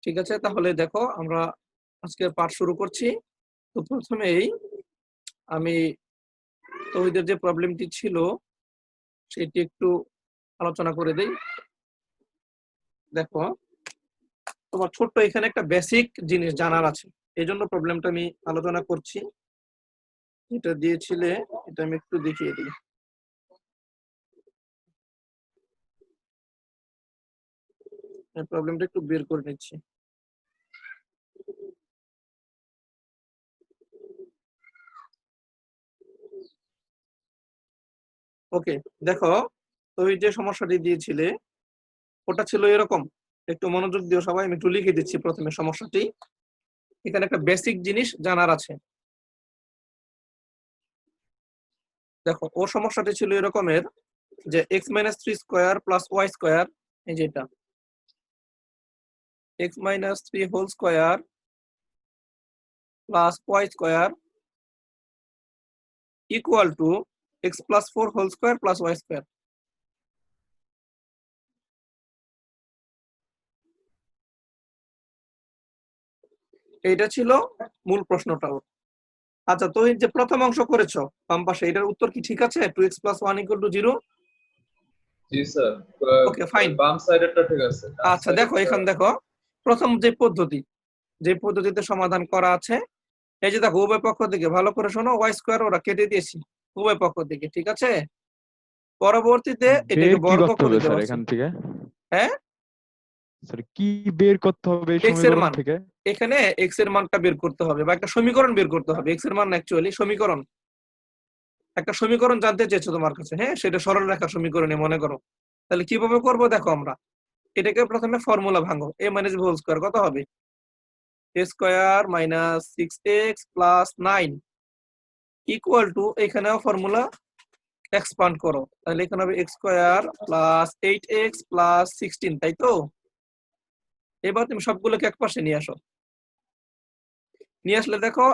ঠিক আছে, তাহলে দেখো আমরা আজকের পাঠ শুরু করছি। তো প্রথমেই আমি তৌহিদের যে প্রবলেমটি ছিল সেটি একটু আলোচনা করে দেই। দেখো, তোমার ছোট্ট এখানে একটা বেসিক জিনিস জানার আছে, এই জন্য প্রবলেমটা আমি আলোচনা করছি। এটা দিয়েছিলে, এটা আমি একটু দেখিয়ে দিই। প্রবলেমটা একটু বের করে নিচ্ছি। ওকে, দেখো, তুমি যে সমস্যাটি দিয়েছিলে ওটা ছিল এরকম। একটু মনোযোগ দিও সবাই, আমি একটু লিখে দিচ্ছি প্রথমে সমস্যাটি। এখানে একটা বেসিক জিনিস জানার আছে। দেখো, ও সমস্যাটি ছিল এরকমের যে x - 3 square plus y square, এই যে এটা x - 3 whole square plus y square equal to x plus 4 whole square plus y square. এইটা ছিল মূল প্রশ্নটাও। আচ্ছা, তো এই যে প্রথম অংশ করেছো বাম পাশে, এটার উত্তর কি ঠিক আছে? 2x + 1 = 0। জি স্যার, ওকে, ফাইন। বাম সাইডেরটা ঠিক আছে। আচ্ছা, দেখো এখানে দেখো, প্রথম যে পদ্ধতিতে সমাধান করা আছে, এই যে দেখো উভয় পক্ষ থেকে ভালো করে শোনো, y স্কয়ার ওরা কেটে দিয়েছি উভয় পক্ষ থেকে, ঠিক আছে। পরবর্তীতে এটাকে বের কি বর্গ করতে করে হবে দেওয়া স্যার হয়েছে। এখান থেকে? হ্যাঁ, স্যার কি বের করতে হবে এই x এর সমীকরণ মান, থেকে? এখানে x এর মানটা বের করতে হবে, বা একটা সমীকরণ বের করতে হবে। x এর মান অ্যাকচুয়ালি সমীকরণ, একটা সমীকরণ জানতে চেয়েছো তোমার কাছে, হ্যাঁ, সেটা সরল রেখা সমীকরণে মনে করো। তাহলে কিভাবে করবো দেখো, আমরা এটাকে প্রথমে ফর্মুলা ভাঙো। a - b হোল স্কয়ার কত হবে? a square minus 6x plus 9 equal to, এখানেও ফর্মুলা এক্সপান্ড করো, তাহলে এখানে হবে x square plus 8x plus 16, তাই তো? এবার তুমি সবগুলোকে একপাশে নিয়ে আসো। নিয়ে আসলে দেখো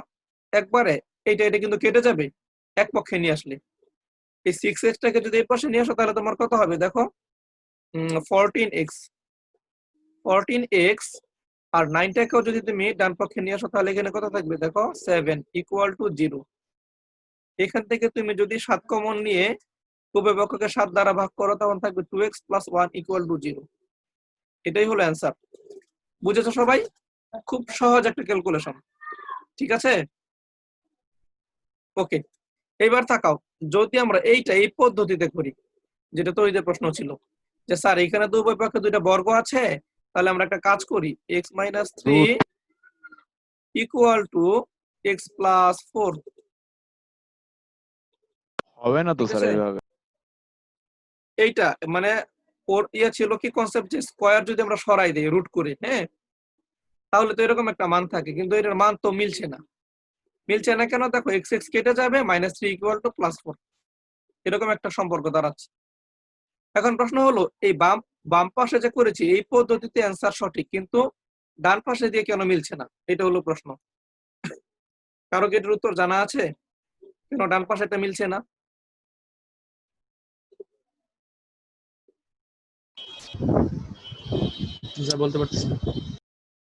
একবারে এটা কিন্তু কেটে যাবে এক পক্ষে নিয়ে আসলে। এই 6x টাকে যদি এই পাশে নিয়ে আসো তাহলে তোমার কত হবে দেখো, 14x আর 9টাকেও যদি তুমি ডান পক্ষে নিয়ে আসো তাহলে এখানে কত থাকবে দেখো, 7 ইকুয়াল টু 0। এখান থেকে তুমি যদি 7 কমন নিয়ে উভয় পক্ষকে 7 দ্বারা ভাগ করো, তখন থাকবে 2x + 1 = 0। এটাই হলো অ্যান্সার। বুঝেছো সবাই? খুব সহজ একটা ক্যালকুলেশন, ঠিক আছে। ওকে, এইবার তাকাও, যদি আমরা এই পদ্ধতিতে করি, যেটা তো ওই যে প্রশ্ন ছিল যে স্যার এখানে তো উভয় পক্ষে দুইটা বর্গ আছে, তাহলে আমরা একটা কাজ করি, x - 3 equal to x plus 4। হবে না তো ঠিক স্যার আছে, এইভাবে। এইটা মানে ওর ছিল কি কনসেপ্ট, যে স্কয়ার যদি আমরা সরাই দেই রুট করে, হ্যাঁ, তাহলে তো এরকম একটা মান থাকে, কিন্তু এটার মান তো মিলছে না। মিলছে না কেন? দেখো x কেটে যাবে, -3 ইকুয়াল টু +4, এরকম একটা সম্পর্ক দাঁড়াচ্ছে। এখন প্রশ্ন হলো, এই বাম বাম পাশে যে করেছি এই পদ্ধতিতে অ্যান্সার সঠিক, কিন্তু ডান পাশে দিয়ে কেন মিলছে না? এটা হলো প্রশ্ন। কারো কি এটার উত্তর জানা আছে, কেন ডান পাশে এটা মিলছে না? যা বলতে পারতেছি না।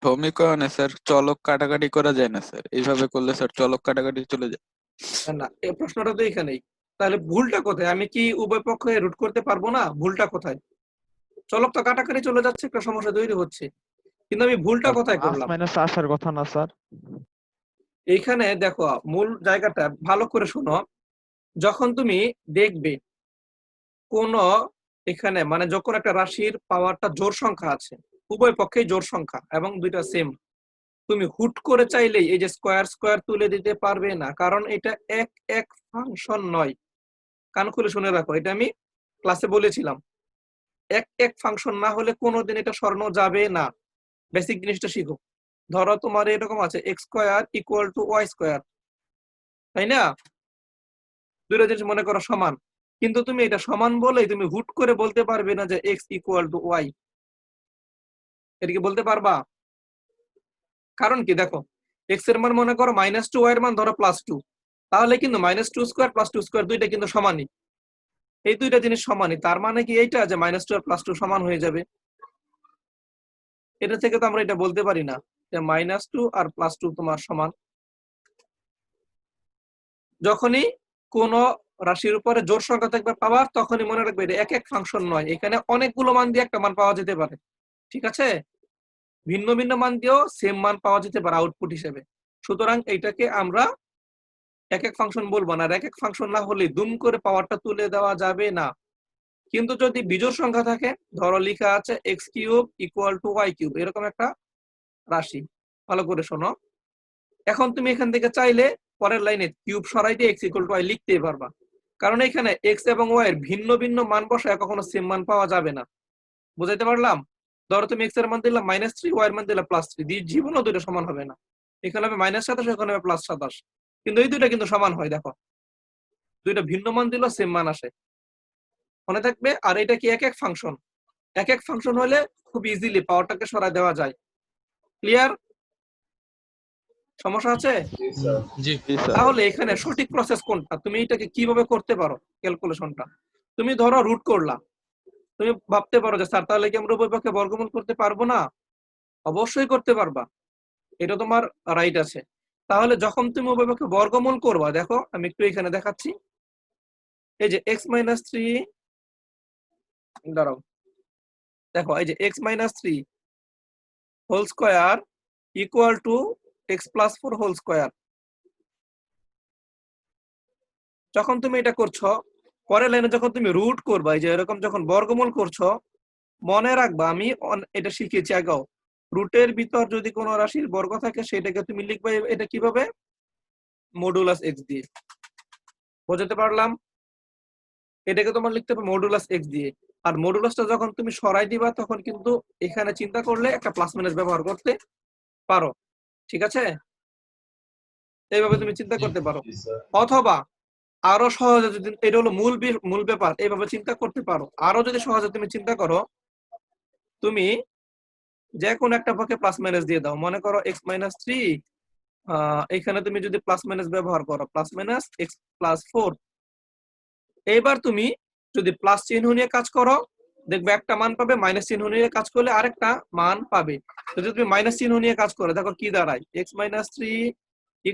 সমীকরণে স্যার চলক কাটাকাটি করা যায় না স্যার, এইভাবে করলে স্যার চলক কাটাকাটি চলে যায়। না, এই প্রশ্নটা তো এখানেই। তাহলে ভুলটা কোথায়? আমি কি উভয় পক্ষে রুট করতে পারবো না? ভুলটা কোথায়? চলক তো কাটাকাটি চলে যাচ্ছে, একটা সমস্যা তৈরি হচ্ছে, কিন্তু আমি ভুলটা কোথায় প্লাস করলাম? মাইনাস আসার কথা না স্যার? এইখানে দেখো মূল জায়গাটা ভালো করে শোনো। যখন তুমি দেখবে কোন, এখানে মানে যখন একটা রাশির পাওয়ারটা জোড় সংখ্যা আছে, উভয় পক্ষেই জোড় সংখ্যা এবং দুইটা সেম, তুমি হুট করে চাইলেই এই যে স্কয়ার স্কয়ার তুলে দিতে পারবে না, কারণ এটা এক এক ফাংশন নয়। কান খুলে শুনে রাখো, এটা আমি ক্লাসে বলেছিলাম। এক এক ফাংশন না হলে কোনোদিন এটা সরানো যাবে না। বেসিক জিনিসটা শিখো। ধরো তোমার এরকম আছে x square equal two y square, তাই না? দুইটা জিনিস মনে করো সমান, কিন্তু তুমি এটা সমান বলেই তুমি হুট করে বলতে পারবে না যে x ইকুয়াল টু y। এটা কি বলতে পারবা? কারণ কি দেখো, x এর মান মনে করো -2, y এর মান ধরো +2, তাহলে কিন্তু -2 স্কয়ার প্লাস 2 স্কয়ার দুইটা কিন্তু সমানই। এই দুইটা জিনিস সমানই, তার মানে কি এইটা যে -2 আর +2 সমান হয়ে যাবে? এটা থেকে তো আমরা এটা বলতে পারি না যে -2 আর +2 তোমার সমান। যখনই কোন রাশির উপরে জোড় সংখ্যা থাকবে পাওয়ার, তখনই মনে রাখবে এটা এক এক ফাংশন নয়, এখানে অনেকগুলো মান দিয়ে একটা মান পাওয়া যেতে পারে। ঠিক আছে, ভিন্ন ভিন্ন মান দিয়েও সেম মান পাওয়া যেতে পারে আউটপুট হিসেবে। সুতরাং এইটাকে আমরা এক এক ফাংশন বলবো না, আর এক এক ফাংশন না হলে দুম করে পাওয়ারটা তুলে দেওয়া যাবে না। কিন্তু যদি বিজোড় সংখ্যা থাকে, ধরো লেখা আছে x³ = y³ এরকম একটা রাশি, ভালো করে শোনো। এখন তুমি এখান থেকে চাইলে পরের লাইনে কিউব সরাই দিয়ে x = y লিখতেই পারবা, কারণ এখানে x এবং y এর ভিন্ন ভিন্ন মান বসায় কখনো সেম মান পাওয়া যাবে না। বুঝাইতে পারলাম? ধরো তুমি x এর মান দিলা -3, y এর মান দিলা +3, জীবনও দুটো সমান হবে না। এখানে হবে -27, এখানে হবে +27, কিন্তু এই দুইটা কিন্তু সমান হয়। দেখো দুইটা ভিন্ন মান দিলেও সেম মান আসে, মনে থাকবে। আর এটা কি এক এক ফাংশন, এক এক ফাংশন হলে খুব ইজিলি পাওয়ারটাকে সরাই দেওয়া যায়। ক্লিয়ার? সমস্যা আছে? জি স্যার। জি স্যার। তাহলে এখানে সঠিক প্রসেস কোনটা, তুমি এটাকে কিভাবে করতে পারো ক্যালকুলেশনটা? তুমি ধরো রুট করলা, তুমি ভাবতে পারো যে স্যার তাহলে কি আমরা উভয় পক্ষে বর্গমূল করতে পারবো না? অবশ্যই করতে পারবা, এটা তোমার রাইট আছে। তাহলে যখন তুমি উভয় পক্ষে বর্গমূল করবা, দেখো আমি একটু এখানে দেখাচ্ছি। এই যে x-3, দাঁড়াও, দেখো এই যে x-3 whole square equal to x+4 whole square. যখন তুমি এটা করছো, পরের লাইনে যখন তুমি রুট করবা, এই যে এরকম যখন বর্গমূল করছো, মনে রাখবা আমি এটা শিখিয়েছি আগেও, রুটের ভিতর যদি কোনো রাশির বর্গ থাকে সেটাকে তুমি লিখবে এটা কিভাবে, মডুলাস x দিয়ে। বুঝতে পারলাম? এটাকে তোমার লিখতে হবে মডুলাস x দিয়ে। আর মডুলাসটা যখন তুমি সরাই দিবা, তখন কিন্তু এখানে চিন্তা করলে একটা প্লাস মাইনাস ব্যবহার করতে পারো। ঠিক আছে, এইভাবে তুমি চিন্তা করতে পারো। জি স্যার। অথবা আরো সহজে, যদি এটা হলো মূল ব্যাপার, এইভাবে চিন্তা করতে পারো। আরো যদি সহজে তুমি চিন্তা করো, তুমি যে কোনো একটা পক্ষে প্লাস মাইনাস দিয়ে দাও। মনে করো x-3, এখানে তুমি যদি প্লাস মাইনাস ব্যবহার করো, +x+4, এইবার তুমি যদি প্লাস চিহ্ন নিয়ে কাজ করো, দেখবে একটা মান পাবে, মাইনাস চিহ্ন নিয়ে কাজ করলে আরেকটা মান পাবে। যদি তুমি মাইনাস চিহ্ন নিয়ে কাজ করো, দেখো কি দাঁড়ায়, x-3 =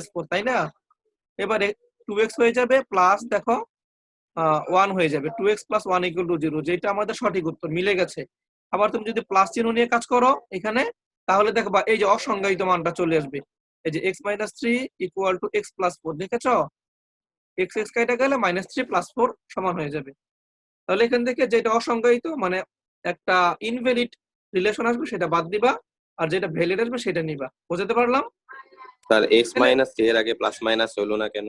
-x-4, তাই না? এবারে 2x হয়ে যাবে, প্লাস দেখো 1 হয়ে যাবে, 2x + 1 = 0, যেটা আমাদের সঠিক উত্তর, মিলে গেছে। আবার তুমি যদি প্লাস চিহ্ন নিয়ে কাজ করো এখানে, তাহলে দেখবা এই যে অসংজ্ঞায়িত মানটা চলে আসবে। এই যে x-3 = x+4, দেখেছো? x কেটে গেলে -3 + 4 সমান হয়ে যাবে। তাহলে এখান থেকে যেটা অসংজ্ঞায়িত, মানে একটা ইনভ্যালিড রিলেশন আসবে, সেটা বাদ দিবা, আর যেটা ভ্যালিড আসবে সেটা নিবা। বুঝতে পারলাম? স্যার x তাহলে মাইনাস এর আগে প্লাস মাইনাস হলো না কেন?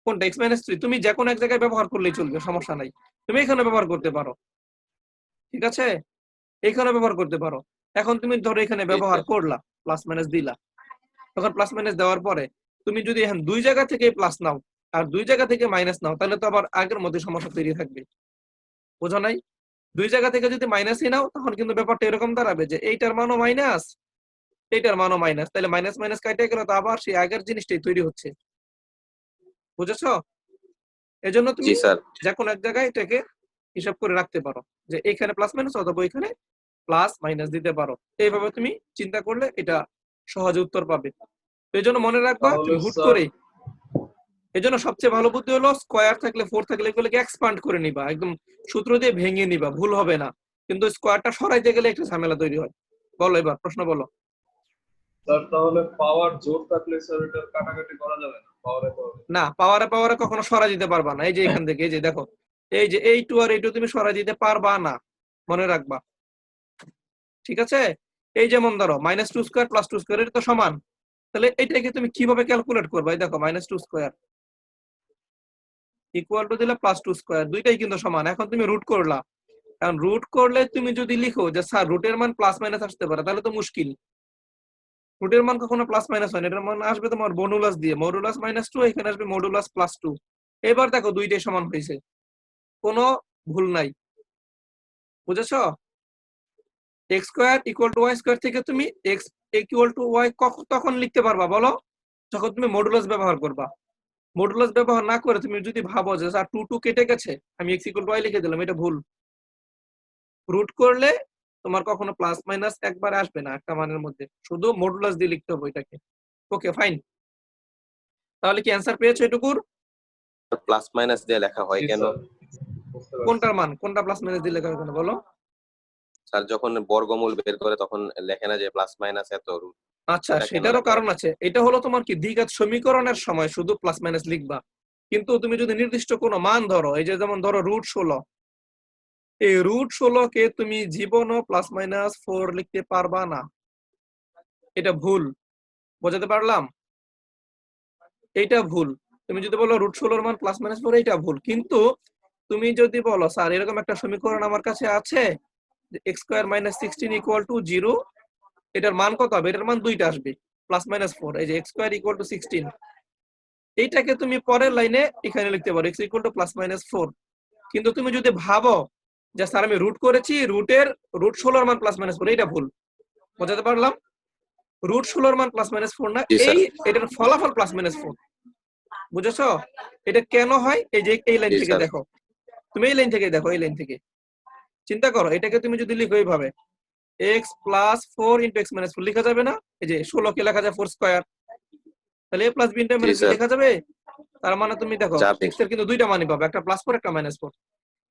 কোনটা x-3 তুমি যে কোনো এক জায়গায় ব্যবহার করলেই চলবে, সমস্যা নাই। তুমি এখানে ব্যবহার করতে পারো, ঠিক আছে, এখানে ব্যবহার করতে পারো। এখন তুমি ধরো এখানে ব্যবহার করলা, প্লাস মাইনাস দিলা, তখন প্লাস মাইনাস দেওয়ার পরে তুমি যদি এখন দুই জায়গা থেকে প্লাস নাও আর দুই জায়গা থেকে মাইনাস নাও, তাহলে তো আবার আগের মধ্যে সমস্যা তৈরি থাকবে। বোঝা নাই? দুই জায়গা থেকে যদি মাইনাসই নাও, তখন কিন্তু ব্যাপারটা এরকম দাঁড়াবে যে এইটার মানও মাইনাস, এইটার মানও মাইনাস, তাহলে মাইনাস মাইনাস কাটে গেলে তো আবার সেই আগের জিনিসটাই তৈরি হচ্ছে। বুঝেছো? এজন্য জি তুমি স্যার। যে কোনো এক জায়গায় এটাকে হিসাব করে রাখতে পারো যে এখানে প্লাস মাইনাস অথবা এখানে প্লাস মাইনাস দিতে পারো। এইভাবে তুমি চিন্তা করলে এটা সহজে উত্তর পাবে। তো এই জন্য মনে রাখবা, তাহলে তুমি হুট স্যার করে, এই জন্য সবচেয়ে ভালো বুদ্ধি হলো স্কোয়ার থাকলে 4 থাকলে এগুলোকে এক্সপান্ড করে নিবা, একদম সূত্র দিয়ে ভেঙে নিবা, ভুল হবে না। কিন্তু স্কোয়ারটা সরাইতে গেলে একটা ঝামেলা তৈরি হয়। বলো, এবার প্রশ্ন বলো। স্যার তাহলে পাওয়ার জোর থাকলে স্যার এটার কাটাকাটি করা যাবে না পাওয়ারে পাওয়ারে? না, পাওয়ারে কখনো সরাই দিতে পারবা না। এই যে এখান থেকে, এই যে দেখো, এই যে এই 2 আর এই 2 তুমি সরাই দিতে পারবা না, মনে রাখবা। ঠিক আছে, এই যেমন ধরো -2² + 2² এটা তো সমান, তাহলে এটাকে তুমি কিভাবে ক্যালকুলেট করবে? এই দেখো -2² ইকুয়াল টু দিলে +2², দুইটাই কিন্তু সমান। এখন তুমি রুট করলা, কারণ রুট করলে তুমি যদি লিখো যে স্যার রুটের মান প্লাস মাইনাস আসতে পারে, তাহলে তো মুশকিল। রুটের মান কখনো প্লাস মাইনাস হয় না, এটার মান আসবে তোমার মডুলাস দিয়ে, মডুলাস -2, এখানে আসবে মডুলাস +2। এবার দেখো দুইটাই সমান হয়েছে, কোনো ভুল নাই। বুঝেছো? x² = y² থেকে তুমি x = y তখন লিখতে পারবা, বলো, যখন তুমি মডুলাস ব্যবহার করবা। মডুলাস ব্যবহার না করে তুমি যদি ভাবো যে স্যার 2 কেটে গেছে, আমি x = y লিখে দিলাম, এটা ভুল। রুট করলে তোমার কখনো প্লাস মাইনাস একবারে আসবে না একটা মানের মধ্যে, শুধু মডুলাস দিয়ে লিখতে হবে এটাকে। ওকে ফাইন, তাহলে কি অ্যান্সার পেয়েছো এটুকুর? প্লাস মাইনাস দিয়ে লেখা হয় জি কেন? স্যার, বুঝতে পারছি। কোনটার মান, কোনটা প্লাস মাইনাস দিয়ে লেখা হবে কেন বলো? স্যার যখন বর্গমূল বের করে তখন লেখে না যে প্লাস মাইনাস এত রুট, আচ্ছা, এটা কেন সেটারও লেখা কারণ হয়? আছে। এটা হলো তোমার কি দ্বিঘাত সমীকরণের সময় শুধু প্লাস মাইনাস লিখবা, কিন্তু তুমি যদি নির্দিষ্ট কোনো মান ধরো, এই যে যেমন ধরো √16, এই √16 কে তুমি জীবনও প্লাস মাইনাস 4 লিখতে পারবা না, এটা ভুল। বোঝাতে পারলাম? এইটা ভুল। তুমি যদি বলো √16 মান প্লাস মাইনাস 4, এইটা ভুল। কিন্তু তুমি যদি বলো স্যার এরকম একটা সমীকরণ আমার কাছে আছে যে x² - 16 = 0, এটার মান কত হবে? এটার মান 2টা আসবে, প্লাস মাইনাস 4। এই যে x² = 16, এইটাকে তুমি পরের লাইনে এখানে লিখতে পারো x = +-4। কিন্তু তুমি যদি ভাবো যে স্যার আমি রুট করেছি, রুটের √16 মান +-4, এইটা ভুল। বোঝাতে পারলাম? √16 মান +-4 না, জি স্যার। এটার ফলাফল +-4। বুঝেছো? এটা কেন হয়? এই যে এই লাইন জি থেকে স্যার। দেখো, তুমি এই লাইন থেকে দেখো, এই লাইন থেকে চিন্তা করো। এটাকে তুমি যদি লিখো এইভাবে x + 4 × x - 4 লেখা যাবে না? এই যে 16 কে লেখা যায় 4 স্কয়ার, তাহলে a + b × G -b sir. লেখা যাবে? তার মানে তুমি দেখো যাবে। x এর কিন্তু দুইটা মানই পাবে, একটা +4 একটা -4।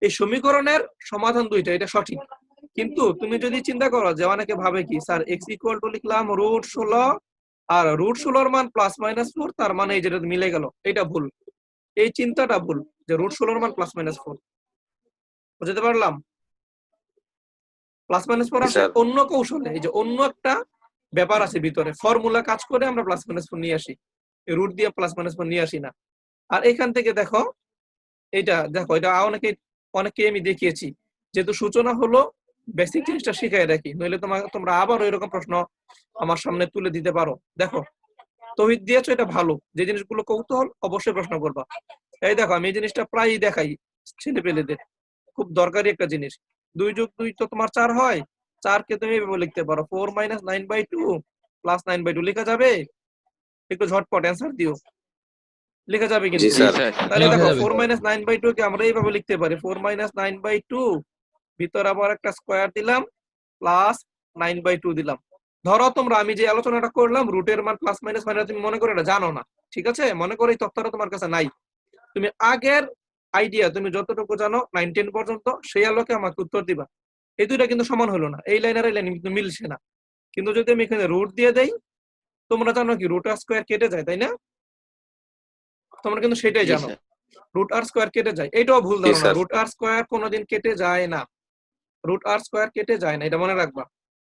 এই সমীকরণের সমাধান দুইটা, এটা সঠিক। কিন্তু তুমি যদি চিন্তা করো যে অনেকে ভাবে কি স্যার x = লিখলাম √16 আর √16 মান +-4, তার মানে এই যেটা মিলে গেল, এটা ভুল। এই চিন্তাটা ভুল যে √16 মান +-4। বুঝতে পারলাম? +-4 জি আসে স্যার। অন্য কৌশলে, এই যে অন্য একটা ব্যাপার আছে ভিতরে, ফর্মুলা কাজ করে আমরা +-4 নিয়ে আসি, রুট দিয়ে +-4 নিয়ে আসি না। আর এখান থেকে দেখো, এটা দেখো, এটা অনেকে আমি দেখিয়েছি। যেহেতু সূচনা হলো, বেসিক জিনিসটা শিখাই রাখি, নইলে তোমরা আবার এরকম প্রশ্ন আমার সামনে তুলে দিতে পারো। দেখো, তৌহিদ দিয়েছো, এটা ভালো। যে জিনিসগুলো কৌতূহল, অবশ্যই প্রশ্ন করবা। এই দেখো, আমি এই জিনিসটা প্রায়ই দেখাই ছেলেপেলেদের, খুব দরকারি একটা জিনিস। 2 + 2 তো তোমার 4 হয়। 4 কে তুমি এভাবে লিখতে পারো 4 - 9/2 + 9/2 লেখা যাবে? একটু ঝটপট অ্যান্সার দিও। লেখা যাবে জি কিন্তু। জি স্যার। স্যার। তাহলে লেখা দেখো যাবে 4 স্যার। - 9/2 কে আমরা এইভাবে লিখতে পারি 4 - 9/2, ভিতরে আবার একটা স্কয়ার দিলাম, প্লাস 9/2 দিলাম। ধরো তোমরা, আমি যে আলোচনাটা করলাম রুটের মান প্লাস মাইনাস মানে তুমি মনে করো এটা জানো না, ঠিক আছে? মনে করো এই তথ্যটা তোমার কাছে নাই। তুমি আগের আইডিয়া তুমি যতটুকু জানো 9-10 পর্যন্ত, সেই আলোকে আমাকে উত্তর দিবা। এই দুইটা কিন্তু সমান হলো না, এই লাইন আর এই লাইন কিন্তু মিলছে না। কিন্তু যদি আমি এখানে রুট দিয়ে দেই, তোমরা জানো কি √r² কেটে যায়, তাই না? তোমরা কিন্তু সেটাই জি জানো, স্যার। √r² কেটে যায়। এটাও ভুল জি ধারণা, স্যার। √r² কোনোদিন কেটে যায় না। √r² কেটে যায় না, এটা মনে রাখবা।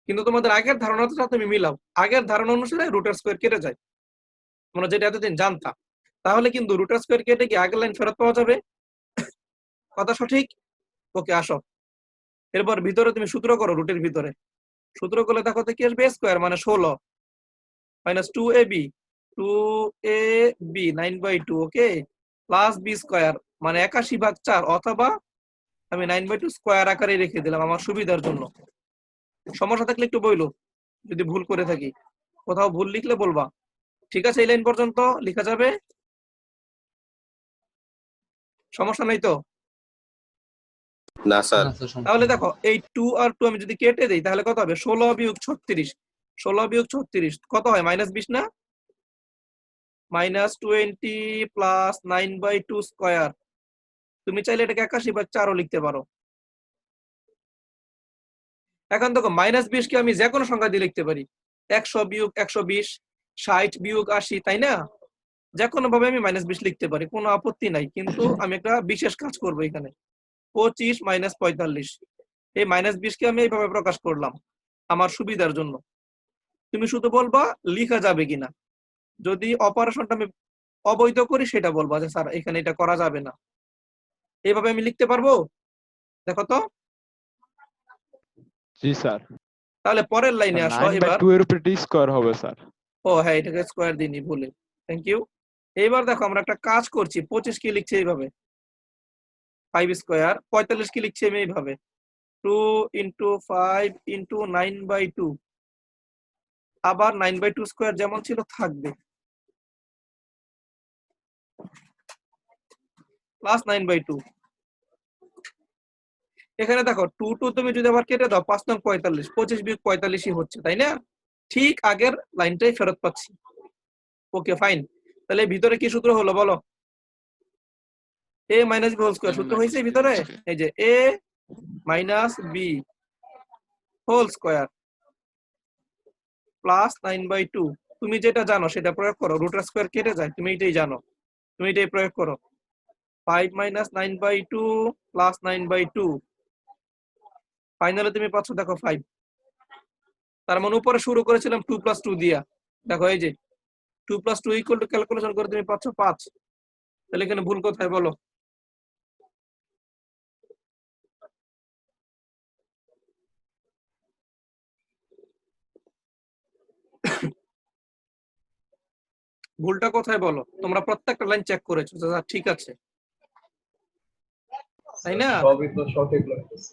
কিন্তু তোমাদের আগের ধারণাটা তুমি মিলাও, আগের ধারণা অনুসারে √r² কেটে যায়, তোমরা যেটা এতদিন জানতা। তাহলে কিন্তু √r² কেটে কি আগের লাইন ফেরত পাওয়া যাবে? কথা সঠিক? ওকে আসো, এরপর ভিতরে তুমি সূত্র করো, রুটের ভিতরে সূত্র করলে দেখো তো কি আসবে? স্কয়ার মানে 16 - 2ab, 2ab 9/2, ওকে, প্লাস b² মানে 81/4, অথবা আমি 9/2 স্কয়ার আকারে রেখে দিলাম আমার সুবিধার জন্য। সমস্যা থাকলে একটু বইলো, যদি ভুল করে থাকি। কোথাও ভুল লিখলে বলবা। ঠিক আছে, এই লাইন পর্যন্ত লেখা যাবে? সমস্যা নাই তো? না স্যার। তাহলে দেখো, এই 2 আর 2 আমি যদি কেটে দেই, তাহলে কত হবে? 16 - 36, 16 - 36 কত হয়? -20 না? -20 প্লাস 9/2 স্কয়ার। তুমি চাইলে এটাকে 81/4ও লিখতে পারো। এখন দেখো, -20 কে আমি যে কোনো সংখ্যা দিয়ে লিখতে পারি, 100 - 120, 60 - 80, তাই না? যে কোনো ভাবে আমি -20 লিখতে পারি, কোনো আপত্তি নাই। কিন্তু আমি একটা বিশেষ কাজ করব এখানে, 25 - 45। এই -20 কে আমি এইভাবে প্রকাশ করলাম আমার সুবিধার জন্য। তুমি শুধু বলবা লিখা যাবে কিনা। যদি অপারেশনটা আমি অবৈধ করি, সেটা বলবা যে স্যার এখানে এটা করা যাবে না। এইভাবে আমি লিখতে পারবো? দেখো তো। জি স্যার। তাহলে পরের লাইনে স্যার আসো এবার। 9/2 এর উপরে টি স্কয়ার হবে স্যার। ও হ্যাঁ, এটাকে স্কয়ার দিইনি ভুলে, থ্যাংক ইউ। এইবার দেখো, আমরা একটা কাজ করছি, 25 কে লিখছি এইভাবে 5² 45 কে লিখছি আমি এইভাবে 2 × 5 × 9/2, আবার 9/2 স্কয়ার যেমন ছিল থাকবে, প্লাস 9/2। এখানে দেখো 2 তুমি যদি আবার কেটে দাও 5 নং 45, 25 বিয়োগ 45ই হচ্ছে, তাই না? ঠিক আগের লাইনটাই ফেরত পাচ্ছি। Okay fine. তাহলে ভিতরে কি সূত্র হলো বলো? a minus B whole square সূত্র হয়েছে ভিতরে, এই যে a minus B whole square plus 9/2। তুমি যেটা জানো সেটা প্রয়োগ করো, রুটের স্কয়ার কেটে যায়, তুমি এটাই জানো, তুমি এটাই প্রয়োগ করো। 5 মাইনাস 9/2 প্লাস 9/2, ফাইনালি তুমি পাচ্ছ দেখো 5। তার মানে উপরে শুরু করেছিলাম 2 + 2 দিয়া, দেখো এই যে 2 + 2 ইকুয়াল টু ক্যালকুলেশন করে তুমি পাচ্ছ 5। তাহলে এখানে ভুল কোথায় বলো? ভুলটা কোথায় বলো? তোমরা প্রত্যেকটা লাইন চেক করেছো যে ঠিক আছে, তাই না? সবই তো সঠিক লাগতেছে।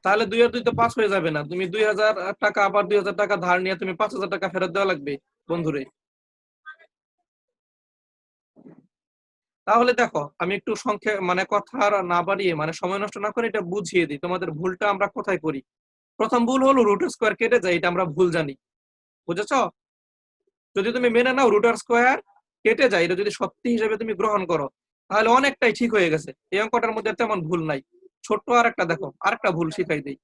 তাহলে 2 আর 2 তো 5 হয়ে যাবে না? তুমি 2000 টাকা আবার 2000 টাকা ধার নিয়ে তুমি 5000 টাকা ফেরত দেওয়া লাগবে বন্ধুরে। তাহলে দেখো আমি একটু সংক্ষেপ মানে কথা আর না বাড়িয়ে মানে সময় নষ্ট না করে এটা বুঝিয়ে দিই তোমাদের ভুলটা আমরা কোথায় করি। প্রথম ভুল হলো রুট স্কয়ার কেটে যায়, এটা আমরা ভুল জানি, বুঝেছো? যদি তুমি মেনে নাও রুটার স্কয়ার কেটে যায়, এটা যদি সত্যি হিসেবে তুমি গ্রহণ করো তাহলে অনেকটাই ঠিক হয়ে গেছে, এই অঙ্কটার মধ্যে তেমন ভুল নাই। ছোট্ট আরেকটা দেখো, আরেকটা ভুল শিখাই দেই।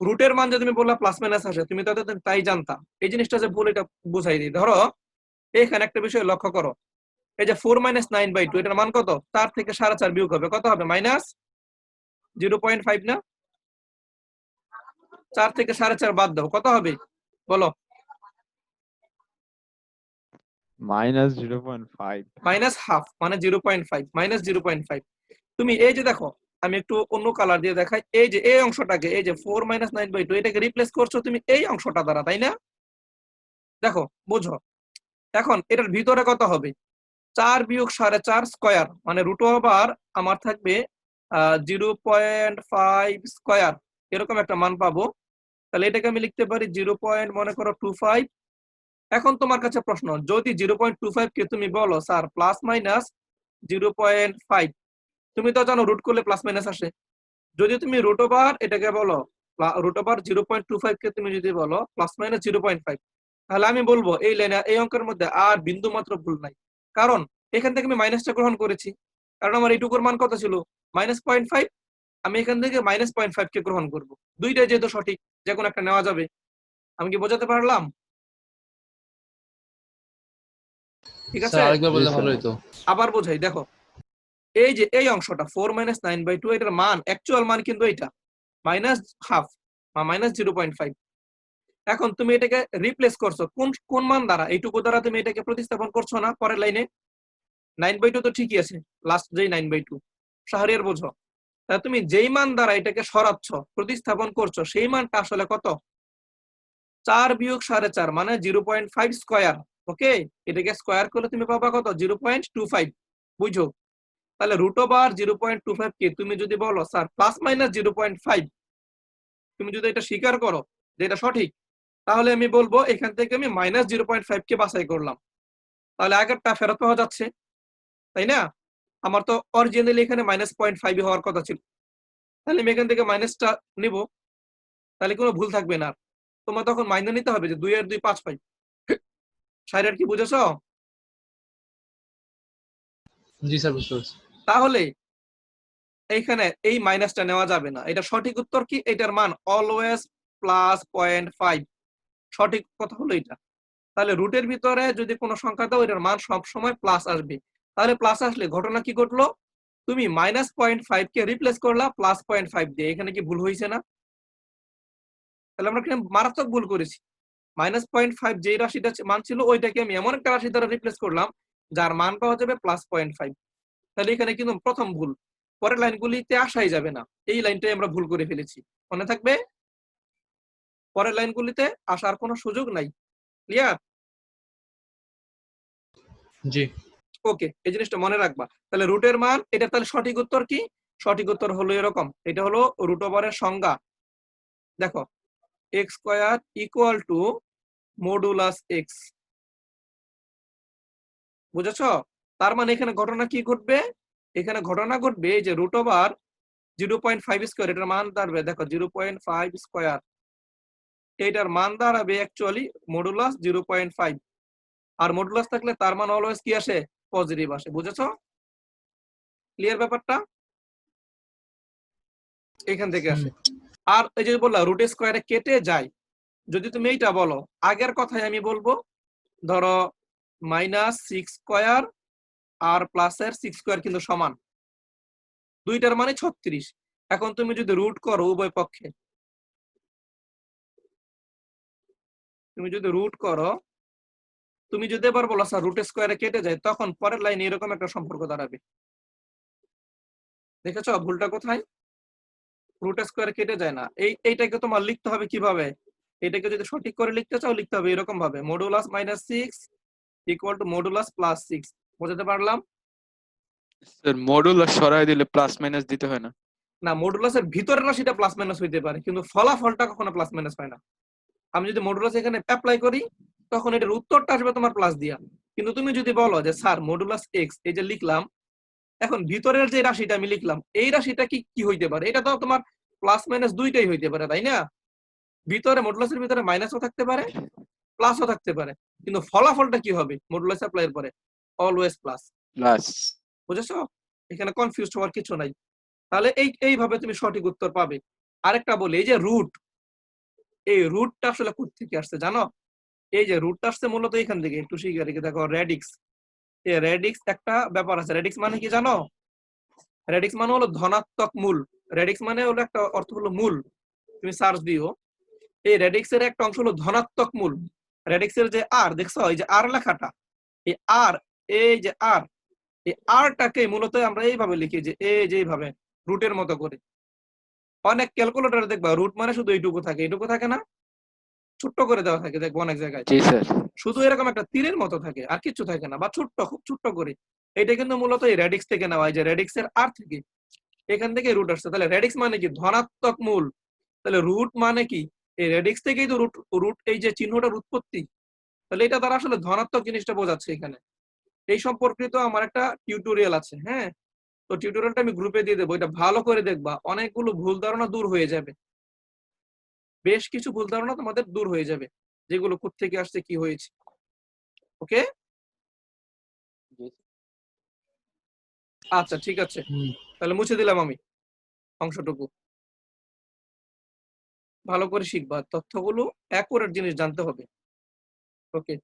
রুটের মান যে তুমি বললা প্লাস মাইনাস আসে, তুমি তো তাই জানতা, এই জিনিসটা যে ভুল এটা বুঝাই দিই। ধরো এখানে একটা বিষয় লক্ষ্য করো, এই যে 4 মাইনাস 9/2 এটার মান কত? 4 থেকে 4.5 বিয়োগ হবে, কত হবে? মাইনাস 0.5 না? 4 থেকে 4.5 বাদ দাও, কত হবে বলো? -0.5। মাইনাস হাফ মানে 0.5, মাইনাস 0.5। তুমি এই যে দেখো, আমি একটু অন্য কালার দিয়ে দেখাই, এই যে এই অংশটাকে, এই যে 4 মাইনাস 9/2 এটাকে রিপ্লেস করছো তুমি এই অংশটা দ্বারা, তাই না? দেখো বুঝো, এখন এটার ভিতরে কত হবে? 4 বিয়োগ 4.5 স্কয়ার মানে রুট ওভার আমার থাকবে 0.5 স্কয়ার, এরকম একটা মান পাবো। তাহলে এটাকে আমি লিখতে পারি 0.25। এখন তোমার কাছে প্রশ্ন, যদি 0.25 কে তুমি বলো স্যার প্লাস মাইনাস 0.5, তুমি তো জানো রুট করলে প্লাস মাইনাস আসে। যদি তুমি রুট ওভার এটাকে বলো রুট ওভার 0.25 কে তুমি যদি বলো প্লাস মাইনাস 0.5, তাহলে আমি বলবো এই লাইনে এই অঙ্কের মধ্যে আর বিন্দু মাত্র ভুল নাই। কারণ এখান থেকে আমি মাইনাসটা গ্রহণ করেছি, কারণ আমার এইটুকুর মান কত ছিল? -0.5। আমি এখান থেকে -0.5 কে গ্রহণ করব। দুইটাই যেহেতু সঠিক, যে কোনো একটা নেওয়া যাবে। আমি কি বোঝাতে পারলাম? ঠিক আছে, স্যার আরেকবার জি বললে স্যার। ভালো হতো। আবার বোঝাই। দেখো এই যে এই অংশটা 4 মাইনাস 9/2 এটার মান অ্যাকচুয়াল মান কিন্তু এটা মাইনাস হাফ বা -0.5। এখন তুমি এটাকে রিপ্লেস করছো কোন কোন মান দ্বারা? এইটুকু দ্বারা তুমি এটাকে প্রতিস্থাপন করছো না পরের লাইনে। 9/2 তো ঠিকই আছে, লাস্ট যেই 9/2। শাহরিয়ার বোঝো, তাহলে তুমি যেই মান দ্বারা এটাকে সরাচ্ছ প্রতিস্থাপন করছো সেই মানটা আসলে কত? 4 বিয়োগ 4.5 মানে 0.5 স্কয়ার। ওকে, এটাকে স্কয়ার করলে তুমি পাবা কত? 0.25। বুঝো? তাহলে রুট ওভার 0.25 কে তুমি যদি বলো স্যার প্লাস মাইনাস 0.5, তুমি যদি এটা স্বীকার করো যে এটা সঠিক, তাহলে আমি বলবো এখান থেকে আমি -0.5 কে বাছাই করলাম, তাহলে আগেরটা ফেরত পাওয়া যাচ্ছে, তাই না? আমার তো অরিজিনালি এখানে -0.5 হওয়ার কথা ছিল, তাহলে আমি এখান থেকে মাইনাসটা নিব, তাহলে কোনো ভুল থাকবে না। তোমার তখন মাইনে নিতে হবে যে 2 এর 2 5 পাই। শায়রের কি বুঝেছো? জি স্যার, বুঝতে পারছি। তাহলে এইখানে এই মাইনাসটা নেওয়া যাবে না। এটা সঠিক উত্তর কি? এটার মান অলওয়েজ +0.5। সঠিক কথা হলো এটা। তাহলে রুটের ভিতরে যদি কোনো সংখ্যা দাও এটার মান সবসময় প্লাস আসবে। তাহলে প্লাস আসলে ঘটনা কি ঘটলো? তুমি -0.5 কে রিপ্লেস করলা +0.5 দিয়ে। এখানে কি ভুল হয়েছে না? তাহলে আমরা এখানে মারাত্মক ভুল করেছি। -0.5 যেই রাশিটা মান ছিল ওইটাকে আমি এমন একটা রাশি দ্বারা রিপ্লেস করলাম যার মান পাওয়া যাবে +0.5। তাহলে এখানে কিন্তু প্রথম ভুল, পরের লাইনগুলিতে আসাই যাবে না। এই লাইনটাই আমরা ভুল করে ফেলেছি। মনে থাকবে? পরের লাইনগুলিতে আসার কোনো সুযোগ নাই। ক্লিয়ার? জি ওকে, এই জিনিসটা মনে রাখবা। তাহলে রুটের মান এটা, তাহলে সঠিক উত্তর কি? সঠিক উত্তর হলো এরকম, এটা হলো রুট ওভারের সংজ্ঞা। দেখো x square equal two modulus x, বুঝেছো? তার মানে এখানে ঘটনা কি ঘটবে? এখানে ঘটনা ঘটবে যে রুট ওভার 0.5 স্কয়ার, এটার মান দাঁড়াবে দেখো 0.5 স্কয়ার, এইটার মান দাঁড়াবে অ্যাকচুয়ালি মডুলাস 0.5। আর মডুলাস থাকলে তার মান অলওয়েজ কি আসে? পজিটিভ আসে। বুঝেছো? ক্লিয়ার ব্যাপারটা? এখান থেকে আসে। আর এই যে বললাম রুট স্কয়ারে কেটে যায়, যদি তুমি এইটা বলো, আগের কথাই আমি বলবো, ধরো -6 স্কয়ার আর প্লাসের 6 স্কয়ার কিন্তু সমান, দুইটার মানে 36। এখন তুমি যদি রুট করো উভয় পক্ষে, তুমি যদি রুট করো, তুমি যদি এবার বলো স্যার রুট স্কয়ারে কেটে যায়, তখন পরের লাইনে এরকম একটা সম্পর্ক দাঁড়াবে। দেখেছো ভুলটা কোথায়? রুট স্কয়ারে কেটে যায় না। এইটাকে তোমার লিখতে হবে কিভাবে? এটাকে যদি সঠিক করে লিখতে চাও, লিখতে হবে এরকম ভাবে, মডুলাস -6 ইকুয়াল টু মডুলাস +6। বুঝতে পারলাম? স্যার মডুলাস সরাই দিলে প্লাস মাইনাস দিতে হয় না? না, মডুলাসের ভিতরের রাশিটা প্লাস মাইনাস হইতে পারে, কিন্তু ফলাফলটা কখনো প্লাস মাইনাস হয় না। আমি যদি মডুলাস এখানে অ্যাপ্লাই করি, তখন এটার উত্তরটা আসবে তোমার প্লাস দিয়া। কিন্তু তুমি যদি বলো যে স্যার মডুলাস এক্স, এই যে লিখলাম, এখন ভিতরের যে রাশিটা আমি লিখলাম, এই রাশিটা কি কি হইতে পারে? এটা তো তোমার প্লাস মাইনাস দুইটাই হইতে পারে, তাই না? ভিতরে মডুলাসের ভিতরে মাইনাসও থাকতে পারে, প্লাসও থাকতে পারে, কিন্তু ফলাফলটা কি হবে মডুলাস অ্যাপ্লাইয়ের পরে? Always plus. প্লাস। বুঝেছো? এখানে কনফিউজ হওয়ার কিছু নাই। তাহলে এইভাবে তুমি সঠিক উত্তর পাবে। আরেকটা বলি, এই যে রুট, এই রুটটা আসলে কোথা থেকে আসছে জানো? এই যে রুটটা আসছে মূলত এখান থেকে, একটু শিখে রেখে দেখো, রেডিক্স। এই রেডিক্স একটা ব্যাপার আছে। রেডিক্স মানে কি জানো? রেডিক্স মানে হলো ধনাত্মক মূল। রেডিক্স মানে হলো একটা অর্থ হলো মূল। তুমি সার্চ দিও, এই রেডিক্স এর একটা অংশ হলো ধনাত্মক মূল। রেডিক্স এর যে আর দেখছো, এই যে আর লেখাটা, এই আর, এই যে আর, এই আরটাকে মূলত আমরা এইভাবে লিখি, যে এই যে এইভাবে রুটের মতো করে। অনেক ক্যালকুলেটর দেখবা রুট মানে শুধু এইটুকু থাকে, এইটুকু থাকে না, ছোট্ট করে দেওয়া থাকে, দেখবো অনেক জায়গায় জি স্যার। শুধু এরকম একটা তীরের মতো থাকে, আর কিছু থাকে না, বা ছোট্ট, খুব ছোট্ট করে। এটা কিন্তু মূলত এই রেডিক্স থেকে নেওয়া, এই যে রেডিক্স এর আর থেকে, এখান থেকে রুট আসছে। তাহলে রেডিক্স মানে কি? ধনাত্মক মূল। তাহলে রুট মানে কি? এই রেডিক্স থেকেই তো রুট, রুট এই যে চিহ্নটার উৎপত্তি। তাহলে এটা দ্বারা আসলে ধনাত্মক জিনিসটা বোঝাচ্ছে এখানে। এই সম্পর্কিত আমার একটা টিউটোরিয়াল আছে, হ্যাঁ, তো টিউটোরিয়ালটা আমি গ্রুপে দিয়ে দেবো, এটা ভালো করে দেখবা, অনেকগুলো ভুল ধারণা দূর হয়ে যাবে। বেশ কিছু ভুল ধারণা তোমাদের দূর হয়ে যাবে, যেগুলো কোত্থেকে আসছে, কি হয়েছে। ওকে, আচ্ছা ঠিক আছে, তাহলে মুছে দিলাম আমি অংশটুকু। ভালো করে শিখবা, তথ্যগুলো অ্যাকুরেট জিনিস জানতে হবে। ওকে,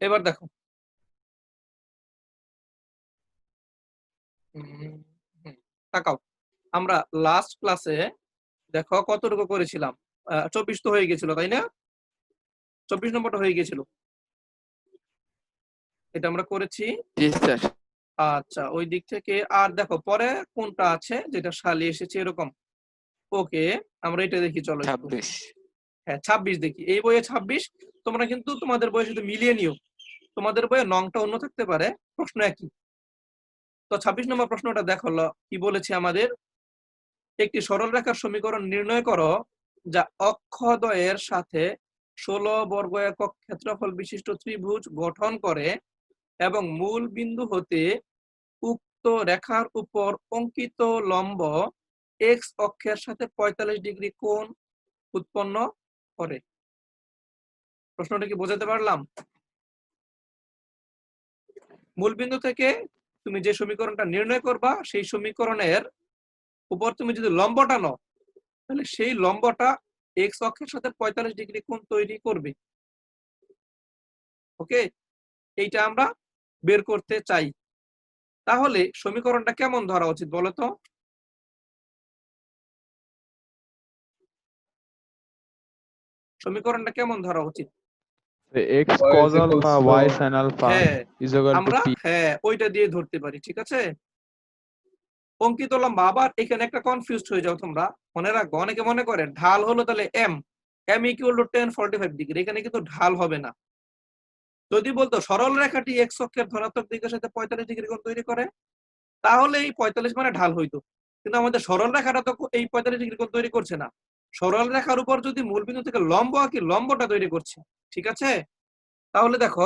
এবার দেখো, হুম, তাকাও, আমরা লাস্ট ক্লাসে দেখো কতটুকু করেছিলাম, 24 তো হয়ে গেছিল, তাই না? 24 নম্বরটা হয়ে গেছিল, এটা আমরা করেছি। জি স্যার। আচ্ছা, ওই দিক থেকে আর দেখো পরে কোনটা আছে যেটা সালি এসেছে এরকম। ওকে, আমরা এটা দেখি, চলো একটু। 26। হ্যাঁ 26 দেখি, এই বইয়ে 26। তোমরা কিন্তু তোমাদের বইয়ের সাথে মিলিয়ে নিও, তোমাদের বইয়ে নংটা অন্য থাকতে পারে, প্রশ্ন একই। তো 26 নম্বর প্রশ্নটা দেখো, কি বলেছে আমাদের, একটি সরল রেখার সমীকরণ নির্ণয় করো যা অক্ষদ্বয়ের সাথে 16 বর্গ একক ক্ষেত্রফল বিশিষ্ট ত্রিভুজ গঠন করে এবং মূল বিন্দু হতে উক্ত রেখার উপর অঙ্কিত লম্ব এক্স অক্ষের সাথে 45 ডিগ্রি কোণ উৎপন্ন করে। প্রশ্নটা কি বোঝাতে পারলাম? মূল বিন্দু থেকে তুমি যে সমীকরণটা নির্ণয় করবা, সেই সমীকরণের উপর তুমি যদি লম্ব টানো, তাহলে সেই লম্বটা এক্স অক্ষের সাথে 45 ডিগ্রি কোণ তৈরি করবে। ওকে, এইটা আমরা বের করতে চাই। তাহলে সমীকরণটা কেমন ধরা উচিত বলো তো? সমীকরণটা কেমন ধরা উচিত? x cos alpha y sin alpha হ্যাঁ, is equal to আমরা p. হ্যাঁ ওইটা দিয়ে ধরতে পারি, ঠিক আছে। অঙ্কিত লম্ব, আবার এখানে একটা কনফিউজড হয়ে যাও তোমরা, মনে রাখবো, অনেকে মনে করে ঢাল হলো তাহলে M, M equal to 10 45 degree, এখানে কিন্তু ঢাল হবে না। যদি বলতো সরল রেখাটি এক্স অক্ষের ধনাত্মক দিকের সাথে 45 ডিগ্রি কোণ তৈরি করে, তাহলে এই 45 মানে ঢাল হইতো। কিন্তু আমাদের সরল রেখাটা তো এই 45 ডিগ্রি কোণ তৈরি করছে না, সরল রেখার উপর যদি মূলবিন্দু থেকে লম্ব আঁকি, লম্বটা তৈরি করছে, ঠিক আছে। তাহলে দেখো,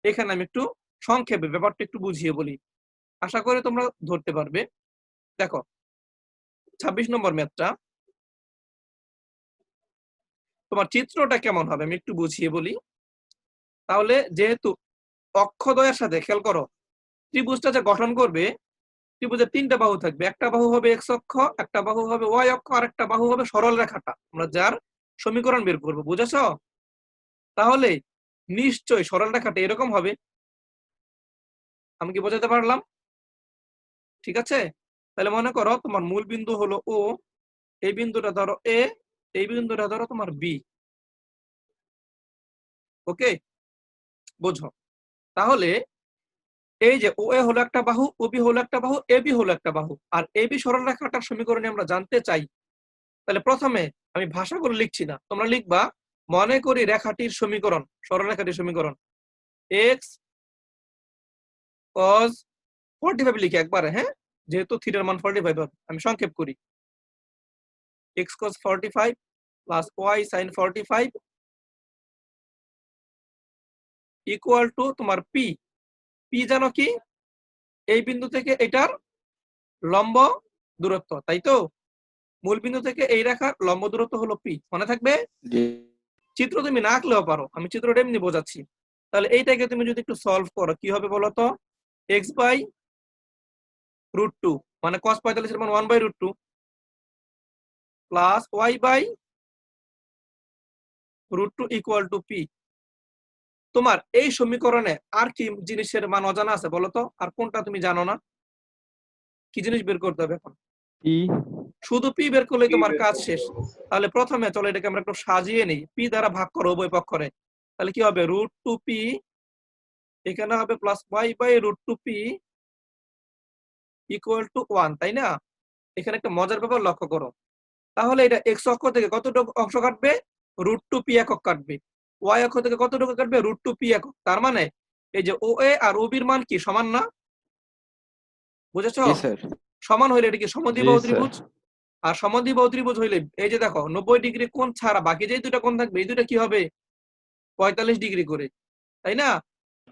এখানে আমি একটু সংক্ষেপে ব্যাপারটা একটু বুঝিয়ে বলি, আশা করি তোমরা ধরতে পারবে। দেখো 26 নম্বর ম্যাথটা, তোমার চিত্রটা কেমন হবে আমি একটু বুঝিয়ে বলি। তাহলে যেহেতু অক্ষদ্বয়ের সাথে খেয়াল করো, ত্রিভুজটা যে গঠন করবে, ত্রিভুজের 3টা বাহু থাকবে, একটা বাহু হবে এক্স অক্ষ, একটা বাহু হবে ওয়াই অক্ষ, আর একটা বাহু হবে সরল রেখাটা, আমরা যার সমীকরণ বের করব। বুঝেছো? তাহলে নিশ্চয়ই সরল রেখাটা এরকম হবে। আমি কি বোঝাতে পারলাম? ঠিক আছে, তাহলে মনে করো তোমার মূল বিন্দু হলো ও, এই বিন্দুটা ধরো এ, এই বিন্দুটা ধরো তোমার বি। ওকে, বোঝো? তাহলে এই যে ও এ হলো একটা বাহু, ও বি হলো একটা বাহু, এ বি হলো একটা বাহু, আর এ বি সরল রেখাটার সমীকরণে আমরা জানতে চাই। তাহলে প্রথমে আমি ভাষাগুলো লিখছি না, তোমরা লিখবা মনে করি রেখাটির সমীকরণ, সরল রেখাটির সমীকরণ এক্স কজ 45 লিখি একবারে, হ্যাঁ, যেহেতু থিটার মান 45 হবে, আমি সংক্ষেপ করি। X cos 45 plus Y sine 45 equal to তোমার পি। পি জানো কি? এই বিন্দু থেকে এটার লম্ব দূরত্ব, তাই তো? মূল বিন্দু থেকে এই রেখার লম্ব দূরত্ব হলো পি, মনে থাকবে? জি চিত্র তুমি না আঁকলেও পারো, আমি চিত্রটা এমনি বোঝাচ্ছি। তাহলে এইটাকে তুমি যদি একটু সলভ করো কি হবে বলো তো? এক্স বাই √2 মানে cos 45 এর মান 1/√2 plus Y by √2 equal to P. তোমার এই সমীকরণে আর কি জিনিসের মান অজানা আছে বলো তো? আর কোনটা তুমি জানো না? কি জিনিস বের করতে হবে এখন? ই শুধু পি বের করলেই কি তোমার বের কাজ করতে শেষ। হবে? তাহলে প্রথমে চলো এটাকে আমরা একটু সাজিয়ে নিই, পি দ্বারা ভাগ করো উভয় পক্ষরে। তাহলে কি হবে? √2 পি, এখানে হবে plus Y by √2 P equal to 1, তাই না? এখানে একটা মজার ব্যাপার লক্ষ্য করো। তাহলে এটা এক্স অক্ষ থেকে কতটুকু অংশ কাটবে? √2 পি একক কাটবে। ওয়াই অক্ষ থেকে কতটুকু কাটবে? √2 পি একক। তার মানে এই যে ও এ আর ও বির মান কি সমান না? বুঝেছো? জি স্যার। সমান হইলে এটা কি জি সমদ্বিবাহু স্যার। ত্রিভুজ। আর সমদ্বিবাহু ত্রিভুজ হইলে এই যে দেখো 90 ডিগ্রি কোণ ছাড়া বাকি যে দুটো কোণ থাকবে এই দুটো কি হবে? 45 ডিগ্রি করে, তাই না?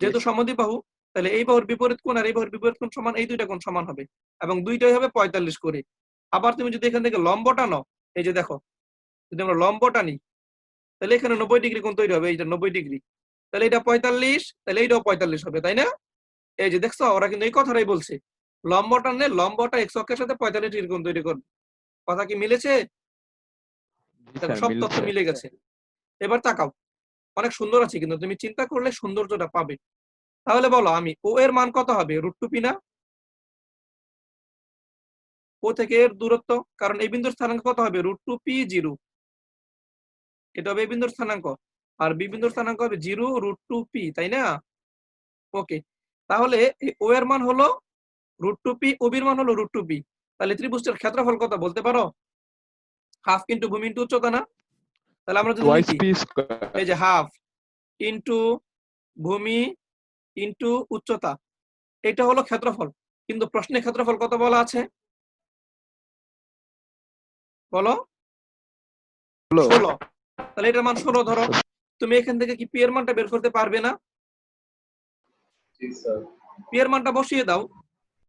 যেহেতু সমদ্বিবাহু, তাহলে এই বাহুর বিপরীত কোণ আর এই বাহুর বিপরীত কোণ সমান, এই দুইটা কোণ সমান হবে এবং দুইটাই হবে 45 করে। আবার তুমি যদি এখান থেকে লম্বটা নাও, এই যে দেখো, যদি আমরা লম্বটা নিই তাহলে এখানে 90 ডিগ্রি কোণ তৈরি হবে, এইটা 90 ডিগ্রি, তাহলে এটা 45, তাহলে এইটাও 45 হবে, তাই না? এই যে দেখছো, ওরা কিন্তু এই কথাটাই বলছে, লম্বটা নে, লম্বটা এক্স অক্ষের সাথে 45 ডিগ্রি কোণ তৈরি করবে। কথা কি মিলেছে? জি দেখো স্যার, সব তথ্য মিলছে। মিলে গেছে। এবার তাকাও, অনেক সুন্দর আছে কিন্তু তুমি চিন্তা করলে সৌন্দর্যটা পাবে। তাহলে বলো আমি ও এর মান কত হবে? √2 পি না? ও থেকে এর দূরত্ব, কারণ এই বিন্দুর স্থানাঙ্ক কত হবে? √2 পি 0, এটা হবে এই বিন্দুর স্থানাঙ্ক, আর বি বিন্দুর স্থানাঙ্ক হবে 0 √2 পি, তাই না? ওকে, তাহলে এই ও এর মান হলো √2 পি, ও বির মান হলো √2 পি। তাহলে ত্রিভুজটার ক্ষেত্রফল কত বলতে পারো? হাফ ইন্টু ভূমি ইন্টু উচ্চতা না? তাহলে আমরা যদি টুয়াইস লিখি পি স্কয়ার। এই যে হাফ ইন্টু ভূমি ইন্টু উচ্চতা, এটা হলো ক্ষেত্রফল। কিন্তু প্রশ্নে ক্ষেত্রফল কত বলা আছে বলো? 16। তাহলে এটার মান 16 ধরো। তুমি এখান থেকে কি পি এর মানটা বের করতে পারবে না? জি স্যার। পি এর মানটা বসিয়ে দাও,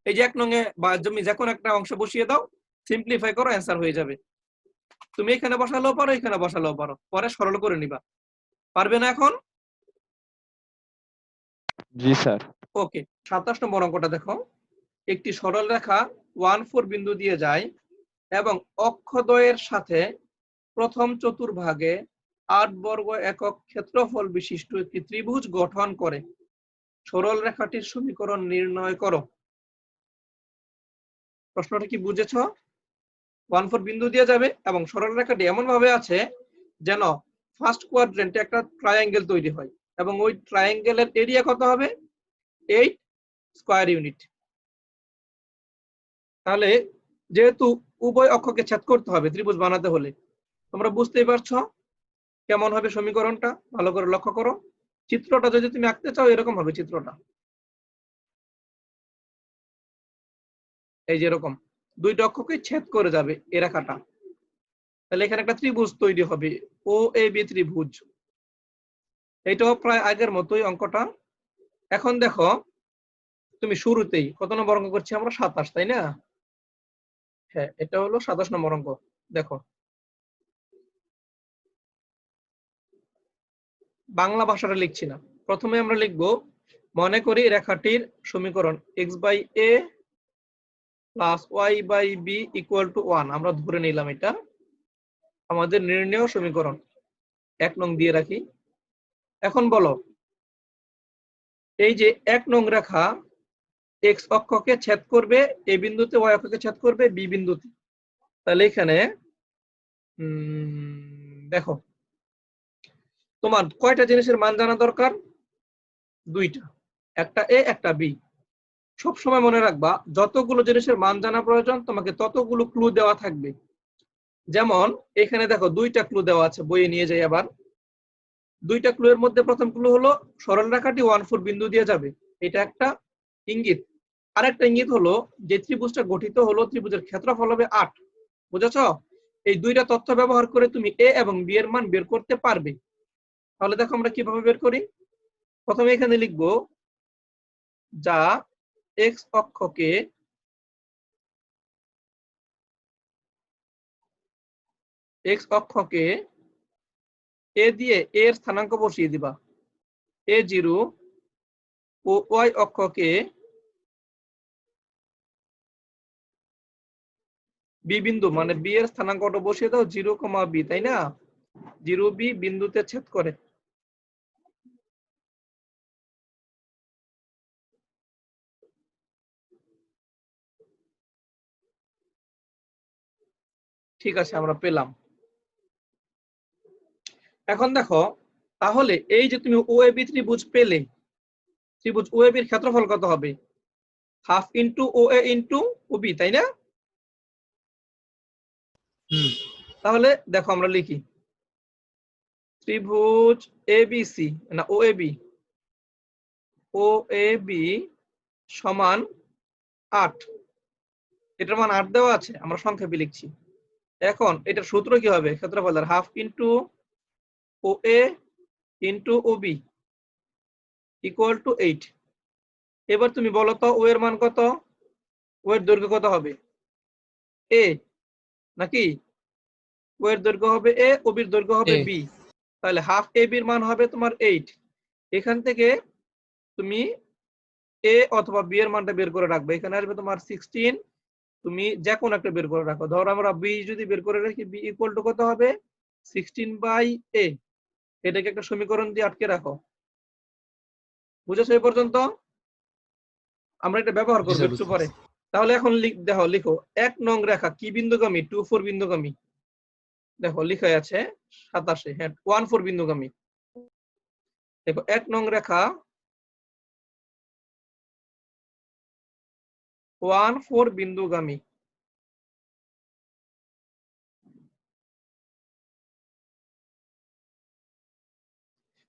এই যে 1 নং এ বা জমি যে কোনো একটা অংশ বসিয়ে দাও, সিম্পলিফাই করো, অ্যান্সার হয়ে যাবে। তুমি এখানে বসালেও পারো, এখানে বসালেও পারো, পরে সরল করে নিবা। পারবে না এখন? জি স্যার। ওকে, 27 নম্বর অঙ্কটা দেখো। একটি সরল রেখা 1,4 বিন্দু দিয়ে যায় এবং অক্ষদ্বয়ের সাথে প্রথম চতুর্ভাগে 8 বর্গ একক ক্ষেত্রফল বিশিষ্ট একটি ত্রিভুজ গঠন করে। সরল রেখাটির সমীকরণ নির্ণয় করো। প্রশ্নটা কি বুঝেছ? 1,4 বিন্দু দিয়ে যাবে এবং সরল রেখাটি এমন ভাবে আছে যেন ফার্স্ট কোয়াড্রেন্টে একটা ট্রায়াঙ্গেল তৈরি হয় এবং ওই ট্রায়াঙ্গেলের এরিয়া কত হবে? 8 স্কয়ার ইউনিট। তাহলে যেহেতু উভয় অক্ষকে ছেদ করতে হবে ত্রিভুজ বানাতে হলে, তোমরা বুঝতেই পারছো কেমন হবে সমীকরণটা। ভালো করে লক্ষ্য করো, চিত্রটা যদি তুমি আঁকতে চাও এরকম হবে চিত্রটা, এই যে এরকম দুইটা অক্ষকে ছেদ করে যাবে এই রেখাটা। তাহলে এখানে একটা ত্রিভুজ তৈরি হবে, ও এ বি ত্রিভুজ। এইটাও প্রায় আগের মতোই অঙ্কটা। এখন দেখো, তুমি শুরুতেই কত নম্বর অঙ্ক করছি আমরা? 27, তাই না? হ্যাঁ, এটা হলো 27 নম্বর অঙ্ক। দেখো, বাংলা ভাষাটা লিখছি না, প্রথমে আমরা লিখব, মনে করি রেখাটির সমীকরণ x/a plus y/b equal to 1। আমরা ধরে নিলাম এটা আমাদের নির্ণেয় সমীকরণ। 1 নং দিয়ে রাখি। এখন বলো, এই যে 1 নং রেখা x অক্ষকে ছেদ করবে a বিন্দুতে, y অক্ষকে ছেদ করবে b বিন্দুতে। তাহলে এখানে দেখো, তোমার কয়টা জিনিসের মান জানা দরকার? দুইটা, একটা a একটা b। সব সময় মনে রাখবা, যতগুলো জিনিসের মান জানা প্রয়োজন তোমাকে ততগুলো ক্লু দেওয়া থাকবে। যেমন এখানে দেখো 2টা ক্লু দেওয়া আছে, বইয়ে নিয়ে যাই আবার। 2টা ক্লু এর মধ্যে প্রথম ক্লু হলো সরল রেখাটি 1 4 বিন্দু দিয়ে যাবে, এটা একটা ইঙ্গিত। আরেকটা ইঙ্গিত হলো যে ত্রিভুজটা গঠিত হলো, ত্রিভুজের ক্ষেত্রফল হবে 8। বুঝেছো? এই 2টা তথ্য ব্যবহার করে তুমি a এবং b এর মান বের করতে পারবে। তাহলে দেখো আমরা কিভাবে বের করি। প্রথমে এখানে লিখবো, যা x অক্ষকে a দিয়ে a এর স্থানাঙ্ক বসিয়ে দিবা, a0, ও y অক্ষকে b বিন্দু মানে b এর স্থানাঙ্কটা বসিয়ে দাও 0, b, তাই না? 0b বিন্দুতে ছেদ করে। ঠিক আছে, আমরা পেলাম। এখন দেখো, তাহলে এই যে তুমি OAB ত্রিভুজ পেলে, ত্রিভুজ OAB এর ক্ষেত্রফল কত হবে? Half into OA into OB, তাই না? তাহলে দেখো আমরা লিখি, ত্রিভুজ ABC না OAB সমান 8। এটার মান 8 দেওয়া আছে, আমরা সংক্ষেপে লিখছি। এখন এটার সূত্র কি হবে? ক্ষেত্রফলের half into OA into OB equal to 8। এবার তুমি বলো তো ও এর মান কত? ও এর দৈর্ঘ্য কত হবে? a নাকি? ও এর দৈর্ঘ্য হবে a, OB এর দৈর্ঘ্য হবে b। তাহলে হাফ AB এর মান হবে তোমার 8। এখান থেকে তুমি a অথবা b এর মানটা বের করে রাখবে। এখানে আসবে তোমার 16। তুমি যে কোনো একটা বের করে রাখো। ধরো আমরা b যদি বের করে রাখি, b ইকুয়াল টু কত হবে? 16/a। এটাকে একটা সমীকরণ দিয়ে আটকে রাখো। বুঝেছো এই পর্যন্ত? আমরা এটা ব্যবহার করবো একটু পরে। তাহলে এখন দেখো, লিখো 1 নং রেখা কি বিন্দুগামী? 2 4 বিন্দুগামী। দেখো লিখা আছে 27, হ্যাঁ 1 4 বিন্দুগামী। দেখো 1 নং রেখা 1 4 বিন্দুগামী।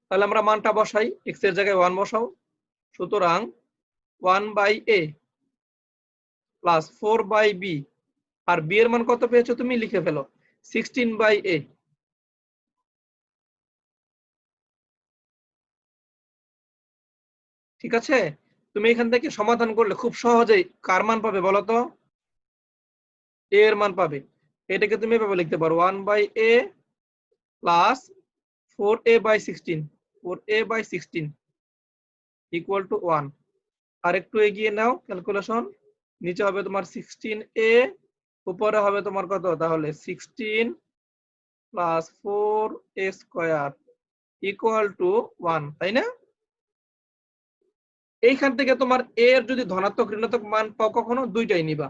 তাহলে আমরা মানটা বসাই, x এর জায়গায় 1 বসাও। সুতরাং 1/a প্লাস 4/b, আর b এর মান কত পেয়েছো তুমি? লিখে ফেলো 16/a। ঠিক আছে? তুমি এখান থেকে সমাধান করলে খুব সহজেই কার মান পাবে বলো তো? a এর মান পাবে। এটাকে তুমি এভাবে লিখতে পারো 1/a plus 4a/16 equal to 1। আর একটু এগিয়ে নাও ক্যালকুলেশন। নিচে হবে তোমার 16a, উপরে হবে তোমার কত? তাহলে 16 plus 4a square equal to 1, তাই না? এইখান থেকে তোমার a এর যদি ধনাত্মক ঋণাত্মক মান পাও কখনো, দুইটাই নিবা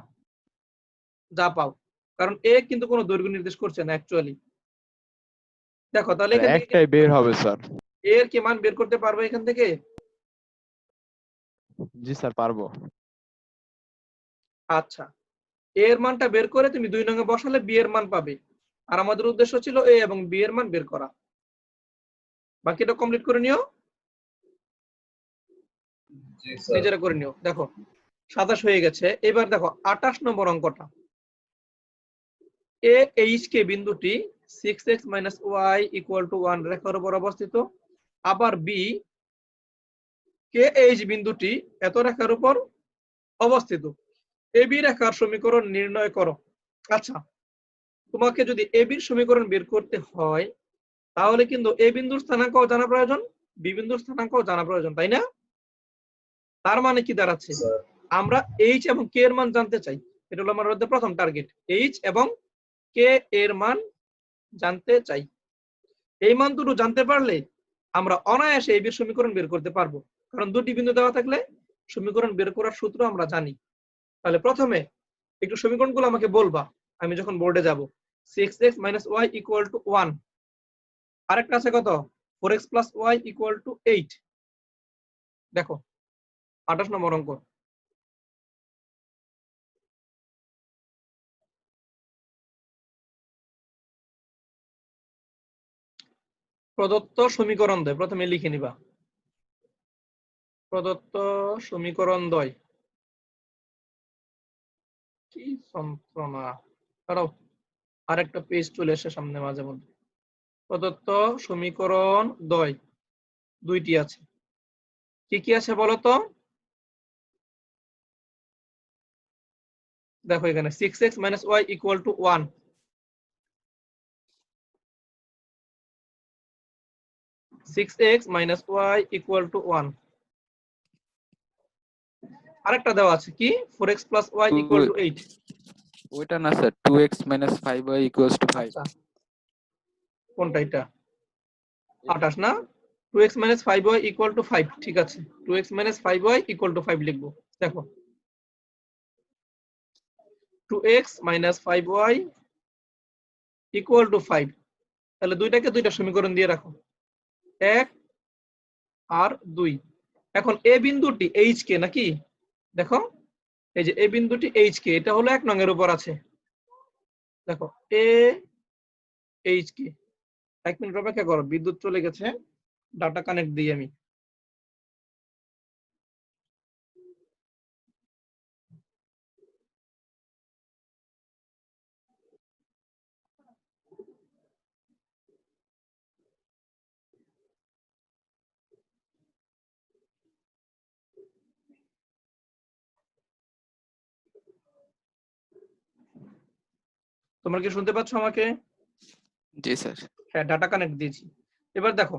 যা পাও, কারণ a কিন্তু কোনো দৈর্ঘ্য নির্দেশ করছে না অ্যাকচুয়ালি। দেখো তাহলে এখান থেকে একটাই বের হবে স্যার। a এর কি মান বের করতে পারবে এখান থেকে? জি স্যার, পারবো। আচ্ছা, a এর মানটা বের করে তুমি 2 নং এ বসালে b এর মান পাবে। আর আমাদের উদ্দেশ্য ছিল a এবং b এর মান বের করা। বাকিটা কমপ্লিট করে নিও, জি স্যার। নিজেরা করে নিও। দেখো 27 হয়ে গেছে। এবার দেখো 28 নম্বর অঙ্কটা। a h কে বিন্দুটি 6x - y ইকুয়াল টু 1 রেখার উপর অবস্থিত। আবার b কে h বিন্দুটি এত রেখার উপর অবস্থিত। ab রেখার সমীকরণ নির্ণয় করো। আচ্ছা, তোমাকে যদি এ বির সমীকরণ বের করতে হয় তাহলে কিন্তু এ বিন্দুর স্থানাঙ্ক জানা প্রয়োজন, বি বিন্দুর স্থানাঙ্ক জানা প্রয়োজন, তাই না? তার মানে কি দাঁড়াচ্ছে, স্যার আমরা এইচ এবং কে এর মান জানতে চাই। এটা হলো আমার মধ্যে প্রথম টার্গেট, এইচ এবং কে এর মান জানতে চাই। এই মান দুটো জানতে পারলে আমরা অনায়াসে এই বির সমীকরণ বের করতে পারবো, কারণ দুটি বিন্দু দেওয়া থাকলে সমীকরণ বের করার সূত্র আমরা জানি। তাহলে প্রথমে একটু সমীকরণগুলো আমাকে বলবা আমি যখন বোর্ডে যাব। 6x - y = 1, আরেকটা আছে কত 4x + y = 8। দেখো 28 নম্বর অঙ্ক। প্রদত্ত সমীকরণ দ্বয় প্রথমে লিখে নিবা, প্রদত্ত সমীকরণ দ্বয়। কি যন্ত্রণা, দাঁড়াও আরেকটা পেজ চলে এসে সামনে মাঝে মধ্যে। প্রদত্ত সমীকরণ দ্বয় দুইটি আছে, কি কি আছে বলো তো? দেখো এখানে 6x - y = 1, 6x - y = 1। আরেকটা দেওয়া আছে কি 4x + y = 8। ওইটা না স্যার, 2x - 5y = 5। আচ্ছা কোনটা এটা 28 না? 2x - 5y = 5, ঠিক আছে 2x - 5y = 5 লিখবো। দেখো 2x - 5y = 5, তাহলে দুইটাকে দুইটা সমীকরণ দিয়ে রাখো, 1 আর 2। এখন এ বিন্দুটি এইচ কে নাকি, দেখো এই যে এ বিন্দুটি এইচ কে, এটা হলো 1 নং এর উপর আছে। দেখো এ এইচ কে, 1 মিনিট অপেক্ষা করো, বিদ্যুৎ চলে গেছে, ডাটা কানেক্ট দিই আমি। তোমরা কি শুনতে পাচ্ছ আমাকে? জি স্যার। হ্যাঁ ডাটা কানেক্ট দিয়েছি। এবার দেখো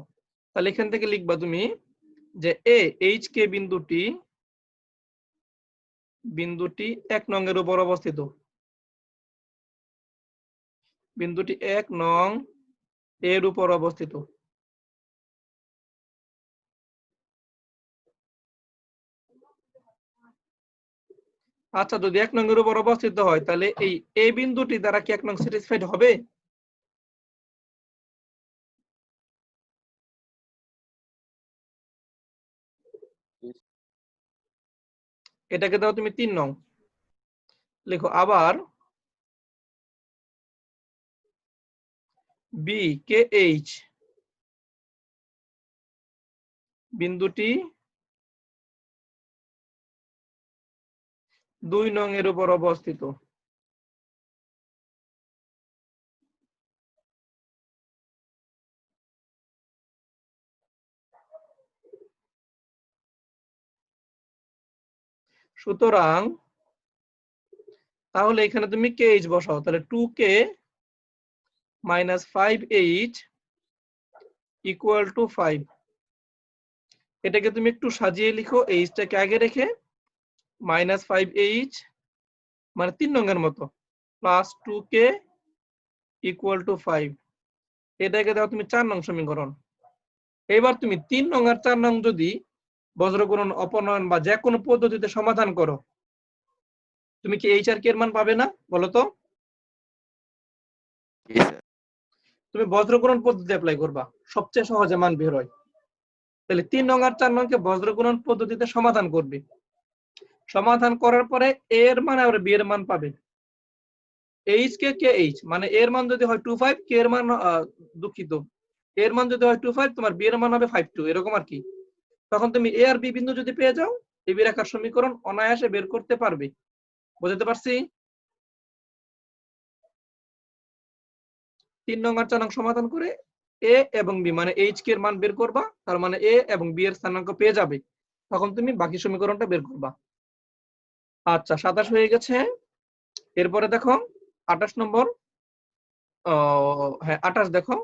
তাহলে এখান থেকে লিখবা তুমি যে এ এইচ কে বিন্দুটি 1 নং এর উপর অবস্থিত, বিন্দুটি 1 নং এর উপর অবস্থিত। আচ্ছা যদি 1 নং এর উপর অবস্থিত হয় তাহলে এই এ বিন্দুটি দ্বারা কি 1 নং স্যাটিসফাইড হবে? এটাকে দাও তুমি 3 নং, লিখো আবার বি কে এইচ বিন্দুটি 2 নং এর উপর অবস্থিত। সুতরাং তাহলে এখানে তুমি কে এইচ বসাও, তাহলে 2k - 5h = 5। এটাকে তুমি একটু সাজিয়ে লিখো, এইচটাকে আগে রেখে -5h মানে 3 নং এর মতো প্লাস 2k = 5। এটাকে দাও তুমি 4 নং সমীকরণ। এবার তুমি 3 নং আর 4 নং যদি বজ্রগুণন, অপনয়ন বা যে কোনো পদ্ধতিতে সমাধান করো, তুমি কি এইচ আর কে এর মান পাবে না বলো তো? জি স্যার। তুমি বজ্রগুণন পদ্ধতি অ্যাপ্লাই করবা, সবচেয়ে সহজে মান বের হয়। তাহলে 3 নং আর 4 নংকে বজ্রগুণন পদ্ধতিতে সমাধান করবে, সমাধান করার পরে এ এর মান আর বি এর মান পাবে। এইচ কে কে এইচ মানে এর মান যদি হয় 25, কে এর মান দুঃখিত এর মান যদি হয় 25, তোমার বি এর মান হবে 52, এরকম আর কি। তখন তুমি এ আর বি বিন্দু যদি পেয়ে যাও, এই বি রেখার সমীকরণ অনায়াসে বের করতে পারবে। বুঝতে পারছি? 3 নং আর 4 নং সমাধান করে এ এবং বি মানে এইচ কে এর মান বের করবা, তার মানে এ এবং বি এর স্থানাঙ্ক পেয়ে যাবে, তখন তুমি বাকি সমীকরণটা বের করবা। আচ্ছা 27 হয়ে গেছে। এরপরে দেখো 28 নম্বর হ্যাঁ 28 দেখো,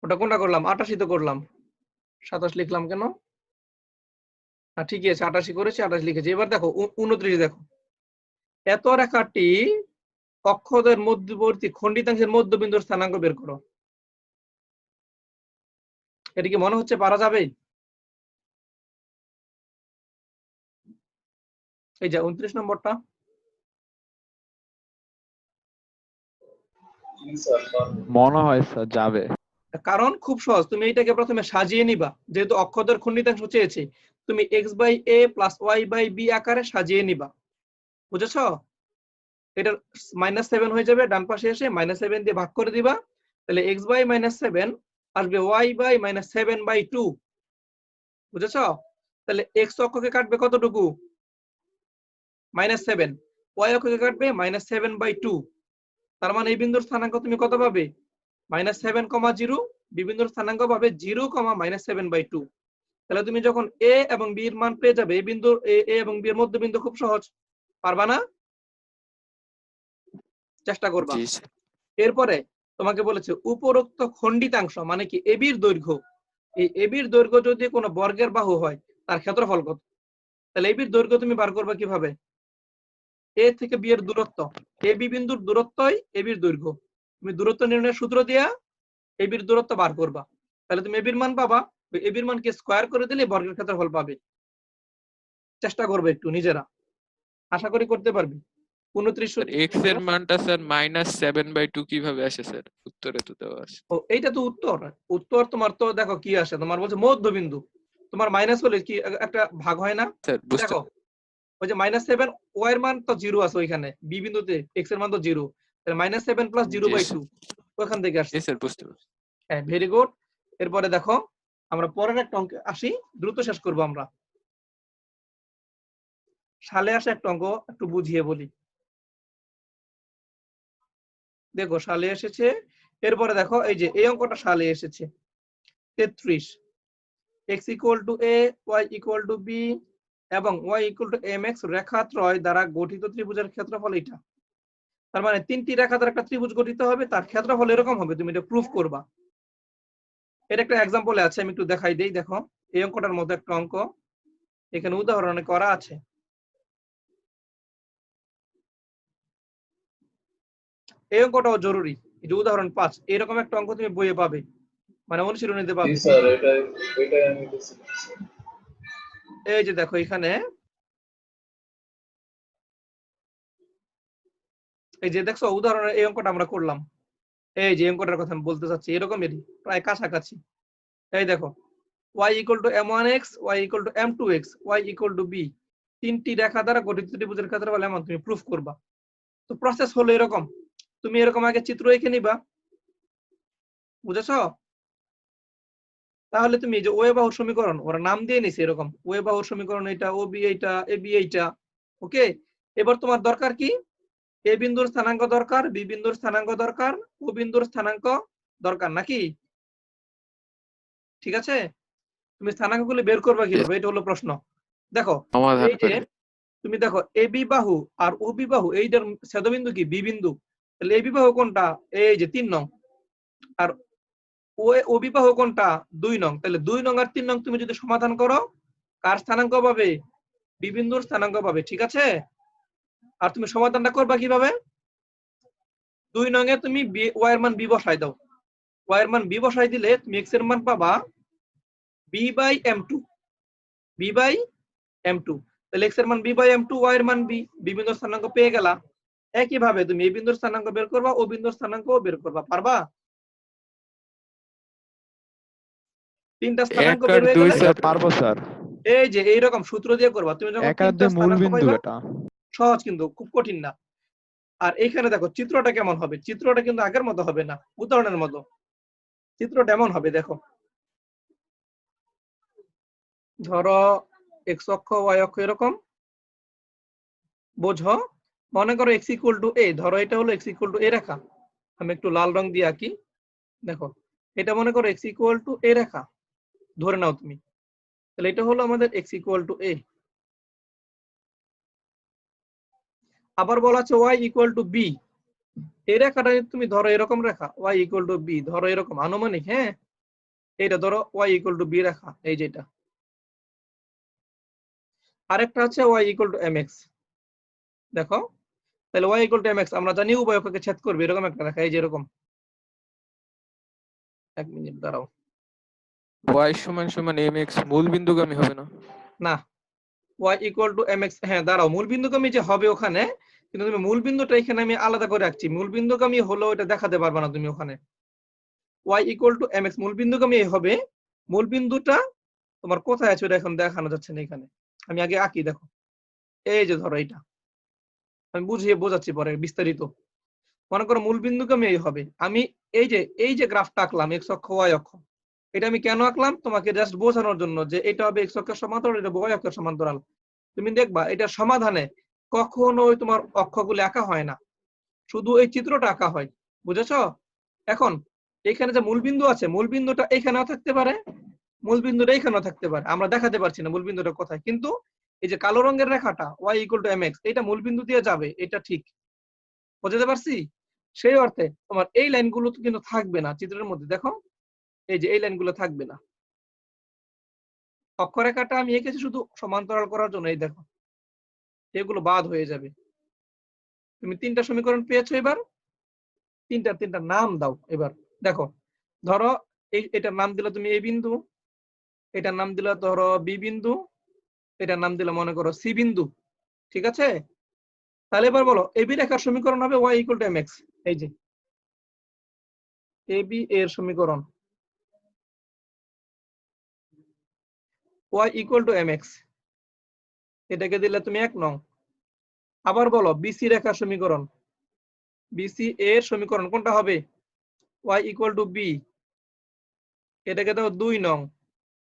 ওটা কোনটা করলাম? 88 তো করলাম, 27 লিখলাম কেন? হ্যাঁ ঠিকই আছে, 88 করেছি, 28 লিখেছি। এবার দেখো 29 দেখো, এত রেখাটি অক্ষদের মধ্যবর্তী খণ্ডিতাংশের মধ্যবিন্দুর স্থানাঙ্ক বের করো। এটা কি মনে হচ্ছে পারা যাবে? এই যে 29 নম্বরটা। জি স্যার পারবো। মনে হয় স্যার যাবে। কারণ খুব সহজ, তুমি এইটাকে প্রথমে সাজিয়ে নিবা, যেহেতু অক্ষদের খণ্ডিতাংশ চেয়েছি, তুমি x/a প্লাস y/b আকারে সাজিয়ে নিবা, বুঝেছো? এটা -7 হয়ে যাবে, ডান পাশে এসে -7 দিয়ে ভাগ করে দিবা, তাহলে x/-7 আসবে y/-7/2, বুঝেছো? তাহলে x অক্ষকে কাটবে কতটুকু? -7, y অক্ষকে কাটবে -7/2। তার মানে এই বিন্দুর স্থানাঙ্ক তুমি কত পাবে? -7, 0, বি বিন্দুর স্থানাঙ্ক পাবে 0, -7/2। তাহলে তুমি যখন a এবং b এর মান পেয়ে যাবে, এই বিন্দুর a এবং b এর মধ্যবিন্দু, খুব সহজ, পারবা না? চেষ্টা করবা। জি স্যার। এরপরে তোমাকে বলেছে উপরোক্ত খণ্ডিতাংশ মানে কি ab এর দৈর্ঘ্য, এই ab এর দৈর্ঘ্য যদি কোনো বর্গের বাহু হয়, তার ক্ষেত্রফল কত? তাহলে ab এর দৈর্ঘ্য তুমি বার করবে কিভাবে? a থেকে b এর দূরত্ব, ab বিন্দুর দূরত্বই ab এর দৈর্ঘ্য। তুমি দূরত্ব নির্ণয়ের সূত্র দিয়া ab এর দূরত্ব বার করবা, তাহলে তুমি ab এর মান পাবা, ওই ab এর মানকে স্কয়ার করে দিলে বর্গের ক্ষেত্রফল পাবে। চেষ্টা করবে একটু নিজেরা, আশা করি করতে পারবি। 29 স্যার x এর মানটা স্যার -7/2 কিভাবে আসে স্যার? উত্তরে তো দেওয়া আছে। ও এইটা তো উত্তর। উত্তর তোমার তো দেখো কি আসে, তোমার বলছে মধ্যবিন্দু, তোমার মাইনাস হলে কি একটা ভাগ হয় না? স্যার বুঝতে দেখো ওই যে -7, y এর মান তো 0 আছে ওইখানে, বি বিন্দুতে x এর মান তো 0, তাহলে -7 + জি 0/2 ওখান থেকে জি আসছে। স্যার বুঝতে পারছি। হ্যাঁ ভেরি গুড। এরপরে দেখো আমরা পরের একটা অঙ্কে আসি, দ্রুত শেষ করব আমরা। সালে আসে একটা অঙ্ক, একটু বুঝিয়ে বলি। দেখো সালে এসেছে, এরপরে দেখো এই যে এই অঙ্কটা সালে এসেছে 33, x = a, y = b এবং y = mx রেখাত্রয় দ্বারা গঠিত ত্রিভুজের ক্ষেত্রফল এটা। তার মানে তিনটি রেখা দ্বারা একটা ত্রিভুজ গঠিত হবে, তার ক্ষেত্রফল এরকম হবে, তুমি এটা প্রুফ করবা। এটা একটা এক্সাম্পলে আছে, আমি একটু দেখাই দেই। দেখো এই অঙ্কটার মধ্যে একটা অঙ্ক এখানে উদাহরণে করা আছে। এই অঙ্কটাও জরুরি, এটা উদাহরণ 5, এরকম একটা অঙ্ক তুমি বইয়ে পাবে, মানে অনুশীলনীতে জি পাবে। স্যার এটাই আমি দেখছিলাম স্যার। এই যে দেখো এখানে, এই যে দেখছো উদাহরণের এই অঙ্কটা আমরা করলাম, এই যে অঙ্কটার কথা আমি বলতে চাচ্ছি, এরকমই প্রায় কাছাকাছি। এই দেখো y = m1x, y = m2x, y = b, তিনটি রেখা দ্বারা গঠিত ত্রিভুজের ক্ষেত্রফল এমন, তুমি প্রুফ করবা। তো প্রসেস হলো এরকম, তুমি এরকম আগে চিত্র এঁকে নিবা, বুঝেছো? তাহলে তুমি এই যে ওয়ে বাহুর সমীকরণ, ওরা নাম দিয়ে নিছে এরকম, ওয়ে বাহুর সমীকরণ এটা, ওবি এইটা, এবি এইটা, ওকে। এবার তোমার দরকার কি? এ বিন্দুর স্থানাঙ্ক দরকার, বি বিন্দুর স্থানাঙ্ক দরকার, ও বিন্দুর স্থানাঙ্ক দরকার, নাকি? ঠিক আছে, তুমি স্থানাঙ্কগুলো বের করবা কিভাবে, এটা হলো প্রশ্ন। দেখো সমাধান এই যে করে। তুমি দেখো এবি বাহু আর ওবি বাহু, এইটার ছেদবিন্দু কি? বি বিন্দু। তাহলে এবি বাহু কোনটা? এই যে 3 নং। আর ওবি বাহু কোনটা? 2 নং। তাহলে 2 নং আর 3 নং তুমি যদি সমাধান করো, কার স্থানাঙ্ক পাবে? বি বিন্দুর স্থানাঙ্ক পাবে, ঠিক আছে? আর তুমি সমাধানটা করবা কিভাবে? 2 নং এ তুমি ওয়াই এর মান বি বসাই দাও, ওয়াই এর মান বি বসাই দিলে তুমি এক্স এর মান পাবা b/m2, b/m2। তাহলে এক্স এর মান b/m2, ওয়াই এর মান বি, বি বিন্দুর স্থানাঙ্ক পেয়ে গেলা। একই ভাবে তুমি এই বিন্দুর স্থানাঙ্ক বের করবা, ও বিন্দুর স্থানাঙ্কও বের করবা, পারবা? তিনটা 1 স্থানাঙ্ক আর বের হয়ে 2 গেলে স্যার স্যার। পারবো স্যার। এই যে এইরকম সূত্র দিয়ে করবা, তুমি যখন 1 আর তিনটা 2 মূল স্থানাঙ্ক বিন্দু পাইবা, এটা। সহজ কিন্তু, খুব কঠিন না। আর এইখানে দেখো চিত্রটা কেমন হবে, চিত্রটা কিন্তু আগের মতো হবে না, উদাহরণের মতো। চিত্রটা এমন হবে, দেখো ধরো এক্স অক্ষ ওয়াই অক্ষ এরকম, বোঝো। মনে করো x = a, ধরো এটা হলো x = a রেখা, আমি একটু লাল রং দিয়ে আঁকি। দেখো এটা মনে করো x = a রেখা, ধরে নাও তুমি। তাহলে এটা হলো আমাদের x = a। আবার বলা আছে ওয়াই ইকুয়াল টু বি, এই রেখাটা যদি তুমি ধরো এরকম রেখা ওয়াই ইকুয়াল টু বি, ধরো এরকম আনুমানিক, হ্যাঁ এইটা ধরো ওয়াই ইকুয়াল টু বি রেখা, এই যেটা। আরেকটা আছে Y equal to M X, দেখো তাহলে Y equal to M X আমরা জানি উভয় অক্ষকে ছেদ করবে, এরকম একটা রেখা, এই যে এরকম। এক মিনিট দাঁড়াও, y সমান সমান mx মূল বিন্দুগামী হবে না? না Y equal to M X, হ্যাঁ দাঁড়াও, মূল বিন্দুগামী যে হবে ওখানে, কিন্তু তুমি মূল বিন্দুটা এখানে আমি আলাদা করে রাখছি, মূল বিন্দুগামী হলো এটা দেখাতে পারবে না তুমি ওখানে। Y equal to M X মূল বিন্দুগামী হবে, মূল বিন্দুটা তোমার কোথায় আছে ওটা এখন দেখানো যাচ্ছে না এখানে, আমি আগে আঁকি, দেখো এই যে ধরো এটা, আমি বুঝিয়ে বোঝাচ্ছি পরে বিস্তারিত। মনে করো মূল বিন্দুগামী এই হবে, আমি এই যে গ্রাফটা আঁকলাম এক্স অক্ষ ওয়াই অক্ষ, এটা আমি কেন আঁকলাম তোমাকে জাস্ট বোঝানোর জন্য যে এটা হবে এক্স অক্ষের সমান্তরাল, এটা ওয়াই অক্ষের সমান্তরাল। তুমি দেখবা এটা সমাধানে কখনোই তোমার অক্ষগুলো আঁকা হয় না, শুধু এই চিত্রটা আঁকা হয়, বুঝেছো? এখন এখানে যে মূলবিন্দু আছে, মূলবিন্দুটা এখানেও থাকতে পারে, মূলবিন্দুটা এখানেও থাকতে পারে, আমরা দেখাতে পারছি না মূলবিন্দুটা কোথায়, কিন্তু এই যে কালো রঙের রেখাটা Y equal to M X, এটা মূলবিন্দু দিয়ে যাবে, এটা ঠিক বুঝতে পারছি? সেই অর্থে তোমার এই লাইনগুলো তো কিন্তু থাকবে না চিত্রের মধ্যে, দেখো এই যে এই লাইনগুলো থাকবে না, অক্ষরেখাটা আমি এঁকেছি শুধু সমান্তরাল করার জন্য, এই দেখো এগুলো বাদ হয়ে যাবে। তুমি তিনটা সমীকরণ পেয়েছো, এবার তিনটা নাম দাও। এবার দেখো, ধরো এটার নাম দিলে তুমি এ বিন্দু, এটার নাম দিলে ধরো বি বিন্দু, এটার নাম দিলে মনে করো সি বিন্দু, ঠিক আছে? তাহলে এবার বলো এবি রেখার সমীকরণ হবে Y equal to M X, এই যে এবি এর সমীকরণ Y equal to M X, এটাকে দিলে তুমি 1 নং। আবার বলো বিসি রেখার সমীকরণ, বিসি এর সমীকরণ কোনটা হবে? ওয়াই ইকুয়াল টু বি, এটাকে দাও 2 নং।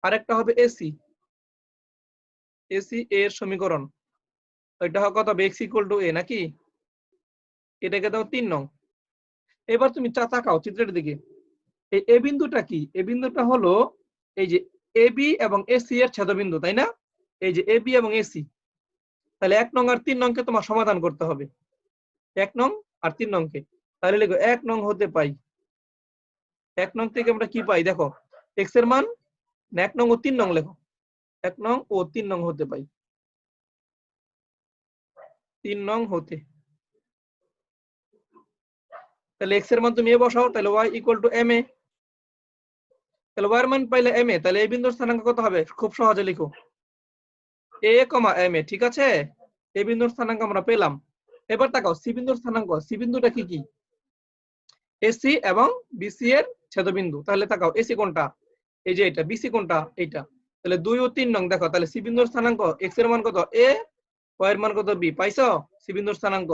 আরেকটা হবে এসি, এসি এর সমীকরণ, এটা হবে কত? এক্স ইকুয়াল টু এ নাকি, এটাকে দাও 3 নং। এবার তুমি তাকাও চিত্রের দিকে, এই এ বিন্দুটা কি? এ বিন্দুটা হলো এই যে এবি এবং এসি এর ছেদবিন্দু, তাই না? এই যে এবি এবং এসি, তাহলে 1 নং আর 3 নংকে তোমার সমাধান করতে হবে, 1 নং আর 3 নংকে। তাহলে লিখো 1 নং হতে পাই, 1 নং থেকে আমরা কি পাই দেখো, এক্স এর মান 1 নং ও 3 নং লেখো, 1 নং ও 3 নং হতে পাই, 3 নং হতে। তাহলে এক্স এর মান তুমি এ বসাও, তাহলে Y equal to M A, তাহলে ওয়াই এর মান পাইলে এম এ, তাহলে এই বিন্দুর স্থানাঙ্ক কত হবে? খুব সহজে লিখো এ কমা এম এ, ঠিক আছে? এই বিন্দুর স্থানাঙ্ক আমরা পেলাম। এবার তাকাও সি বিন্দুর স্থানাঙ্ক, সি বিন্দুটা কি কি? এসি এবং বিসি এর ছেদবিন্দু। তাহলে তাকাও এসি কোনটা? এই যে এটা, বিসি কোনটা? এইটা। তাহলে 2 ও 3 নং দেখো, তাহলে সি বিন্দুর স্থানাঙ্ক এক্স এর মান কত? এ, ওয়াই এর মান কত? বি। পাইছো সি বিন্দুর স্থানাঙ্ক?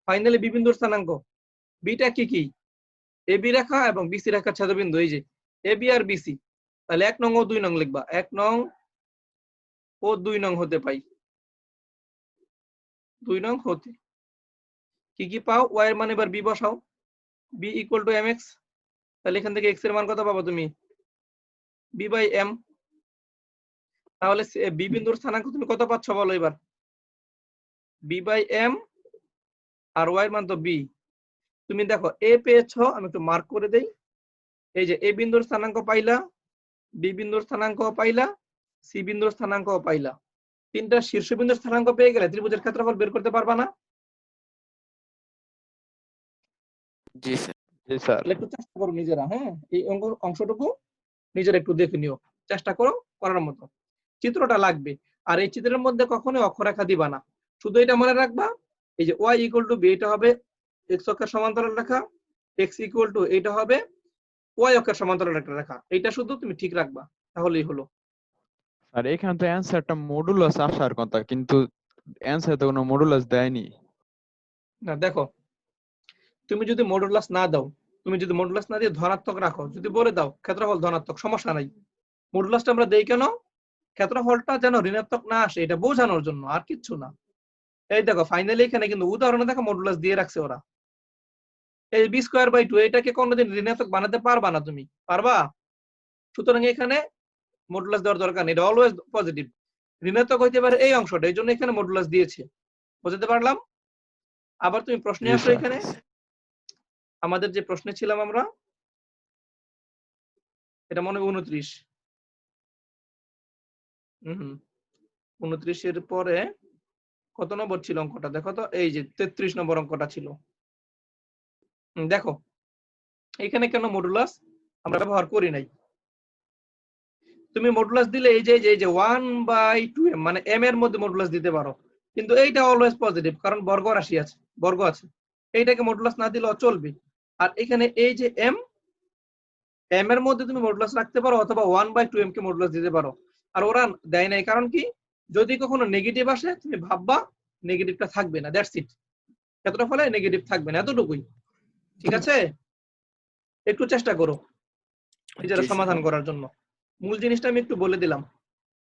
ফাইনালি বি বিন্দুর স্থানাঙ্ক, বিটা কি কি? এ বি রেখা এবং বিসি রেখার ছেদবিন্দু, এই যে এ বি আর বিসি। তাহলে 1 নং ও 2 নং লিখবা, 1 নং ও 2 নং হতে পাই, 2 নং হতে কি কি পাও? ওয়াই এর মান এবার বি বসাও, B equal to M X, তাহলে এখান থেকে এক্স এর মান কত পাবো তুমি? B by M. তাহলে বি বিন্দুর স্থানাঙ্ক তুমি কত পাচ্ছ বলো এবার? বি বাই এম, আর ওয়াই এর মান তো বি। তুমি দেখো এ পেয়েছো, আমি একটু মার্ক করে দেই, এই যে এ বিন্দুর স্থানাঙ্ক পাইলা, বি বিন্দুর স্থানাঙ্ক পাইলা, সি বিন্দুর স্থানাঙ্ক পাইলা, তিনটা শীর্ষবিন্দুর স্থানাঙ্ক পেয়ে গেলে ত্রিভুজের ক্ষেত্রফল বের করতে পারবা না? জি স্যার। জি স্যার। তাহলে একটু চেষ্টা করো নিজেরা, হ্যাঁ এই অংশটুকু নিজেরা একটু দেখে নিও, চেষ্টা করো করার মতো, চিত্রটা লাগবে। আর এই চিত্রের মধ্যে কখনোই অক্ষরেখা দিবা না, শুধু এটা মনে রাখবা, এই যে ওয়াই ইকুয়াল টু বি, এটা হবে এক্স অক্ষের সমান্তরাল রেখা, এক্স ইকুয়াল টু এটা হবে ওয়াই অক্ষের সমান্তরাল একটা রেখা, এটা শুধু তুমি ঠিক রাখবা, তাহলেই হলো। আর এখানে তো অ্যান্সারটা মডুলাস আসার কথা, কিন্তু অ্যান্সার তো কোনো মডুলাস দেয়নি। না দেখো, তুমি যদি মডুলাস না দাও, তুমি যদি মডুলাস না দিয়ে ধনাত্মক রাখো, যদি বলে দাও ক্ষেত্রফল ধনাত্মক, সমস্যা নাই। মডুলাসটা আমরা দেই কেন? ক্ষেত্রফলটা যেন ঋণাত্মক না আসে, এটা বোঝানোর জন্য, আর কিচ্ছু না। এই দেখো ফাইনালি এখানে কিন্তু উদাহরণে দেখো মডুলাস দিয়ে রাখছে ওরা, এই বি স্কোয়ার বাই 2, এটাকে কোনোদিন ঋণাত্মক বানাতে পারবা না, তুমি পারবা? সুতরাং এখানে মডুলাস দেওয়ার দরকার নেই, এটা অলওয়েজ পজিটিভ। ঋণাত্মক হইতে পারে এই অংশটা, এই জন্য এখানে মডুলাস দিয়েছে, বুঝতে পারলাম? আবার তুমি প্রশ্নে জি আসো স্যার। এখানে আমাদের যে প্রশ্নে ছিলাম আমরা এটা মনে হয় 29 হুম 29 এর পরে কত নম্বর ছিল অঙ্কটা দেখো তো, এই যে 33 নম্বর অঙ্কটা ছিল। দেখো এখানে কেন মডুলাস আমরা ব্যবহার করি নাই। তুমি মডুলাস দিলে এই যে 1/2m মানে m এর মধ্যে মডুলাস দিতে পারো, কিন্তু এইটা অলওয়েজ পজিটিভ কারণ বর্গ রাশি আছে, বর্গ আছে, এইটাকে মডুলাস না দিলেও চলবে। আর এখানে এই যে m এর মধ্যে তুমি মডুলাস রাখতে পারো অথবা 1/2m কে মডুলাস দিতে পারো। আর ওরা দেয় নাই কারণ কি, যদি কখনো নেগেটিভ আসে তুমি ভাববা নেগেটিভটা থাকবে না, দ্যাটস ইট। এতটা ফলে নেগেটিভ থাকবে না, এতটুকুই। ঠিক আছে, একটু চেষ্টা করো নিজেরা জি স্যার। সমাধান করার জন্য। মূল জিনিসটা আমি একটু বলে দিলাম।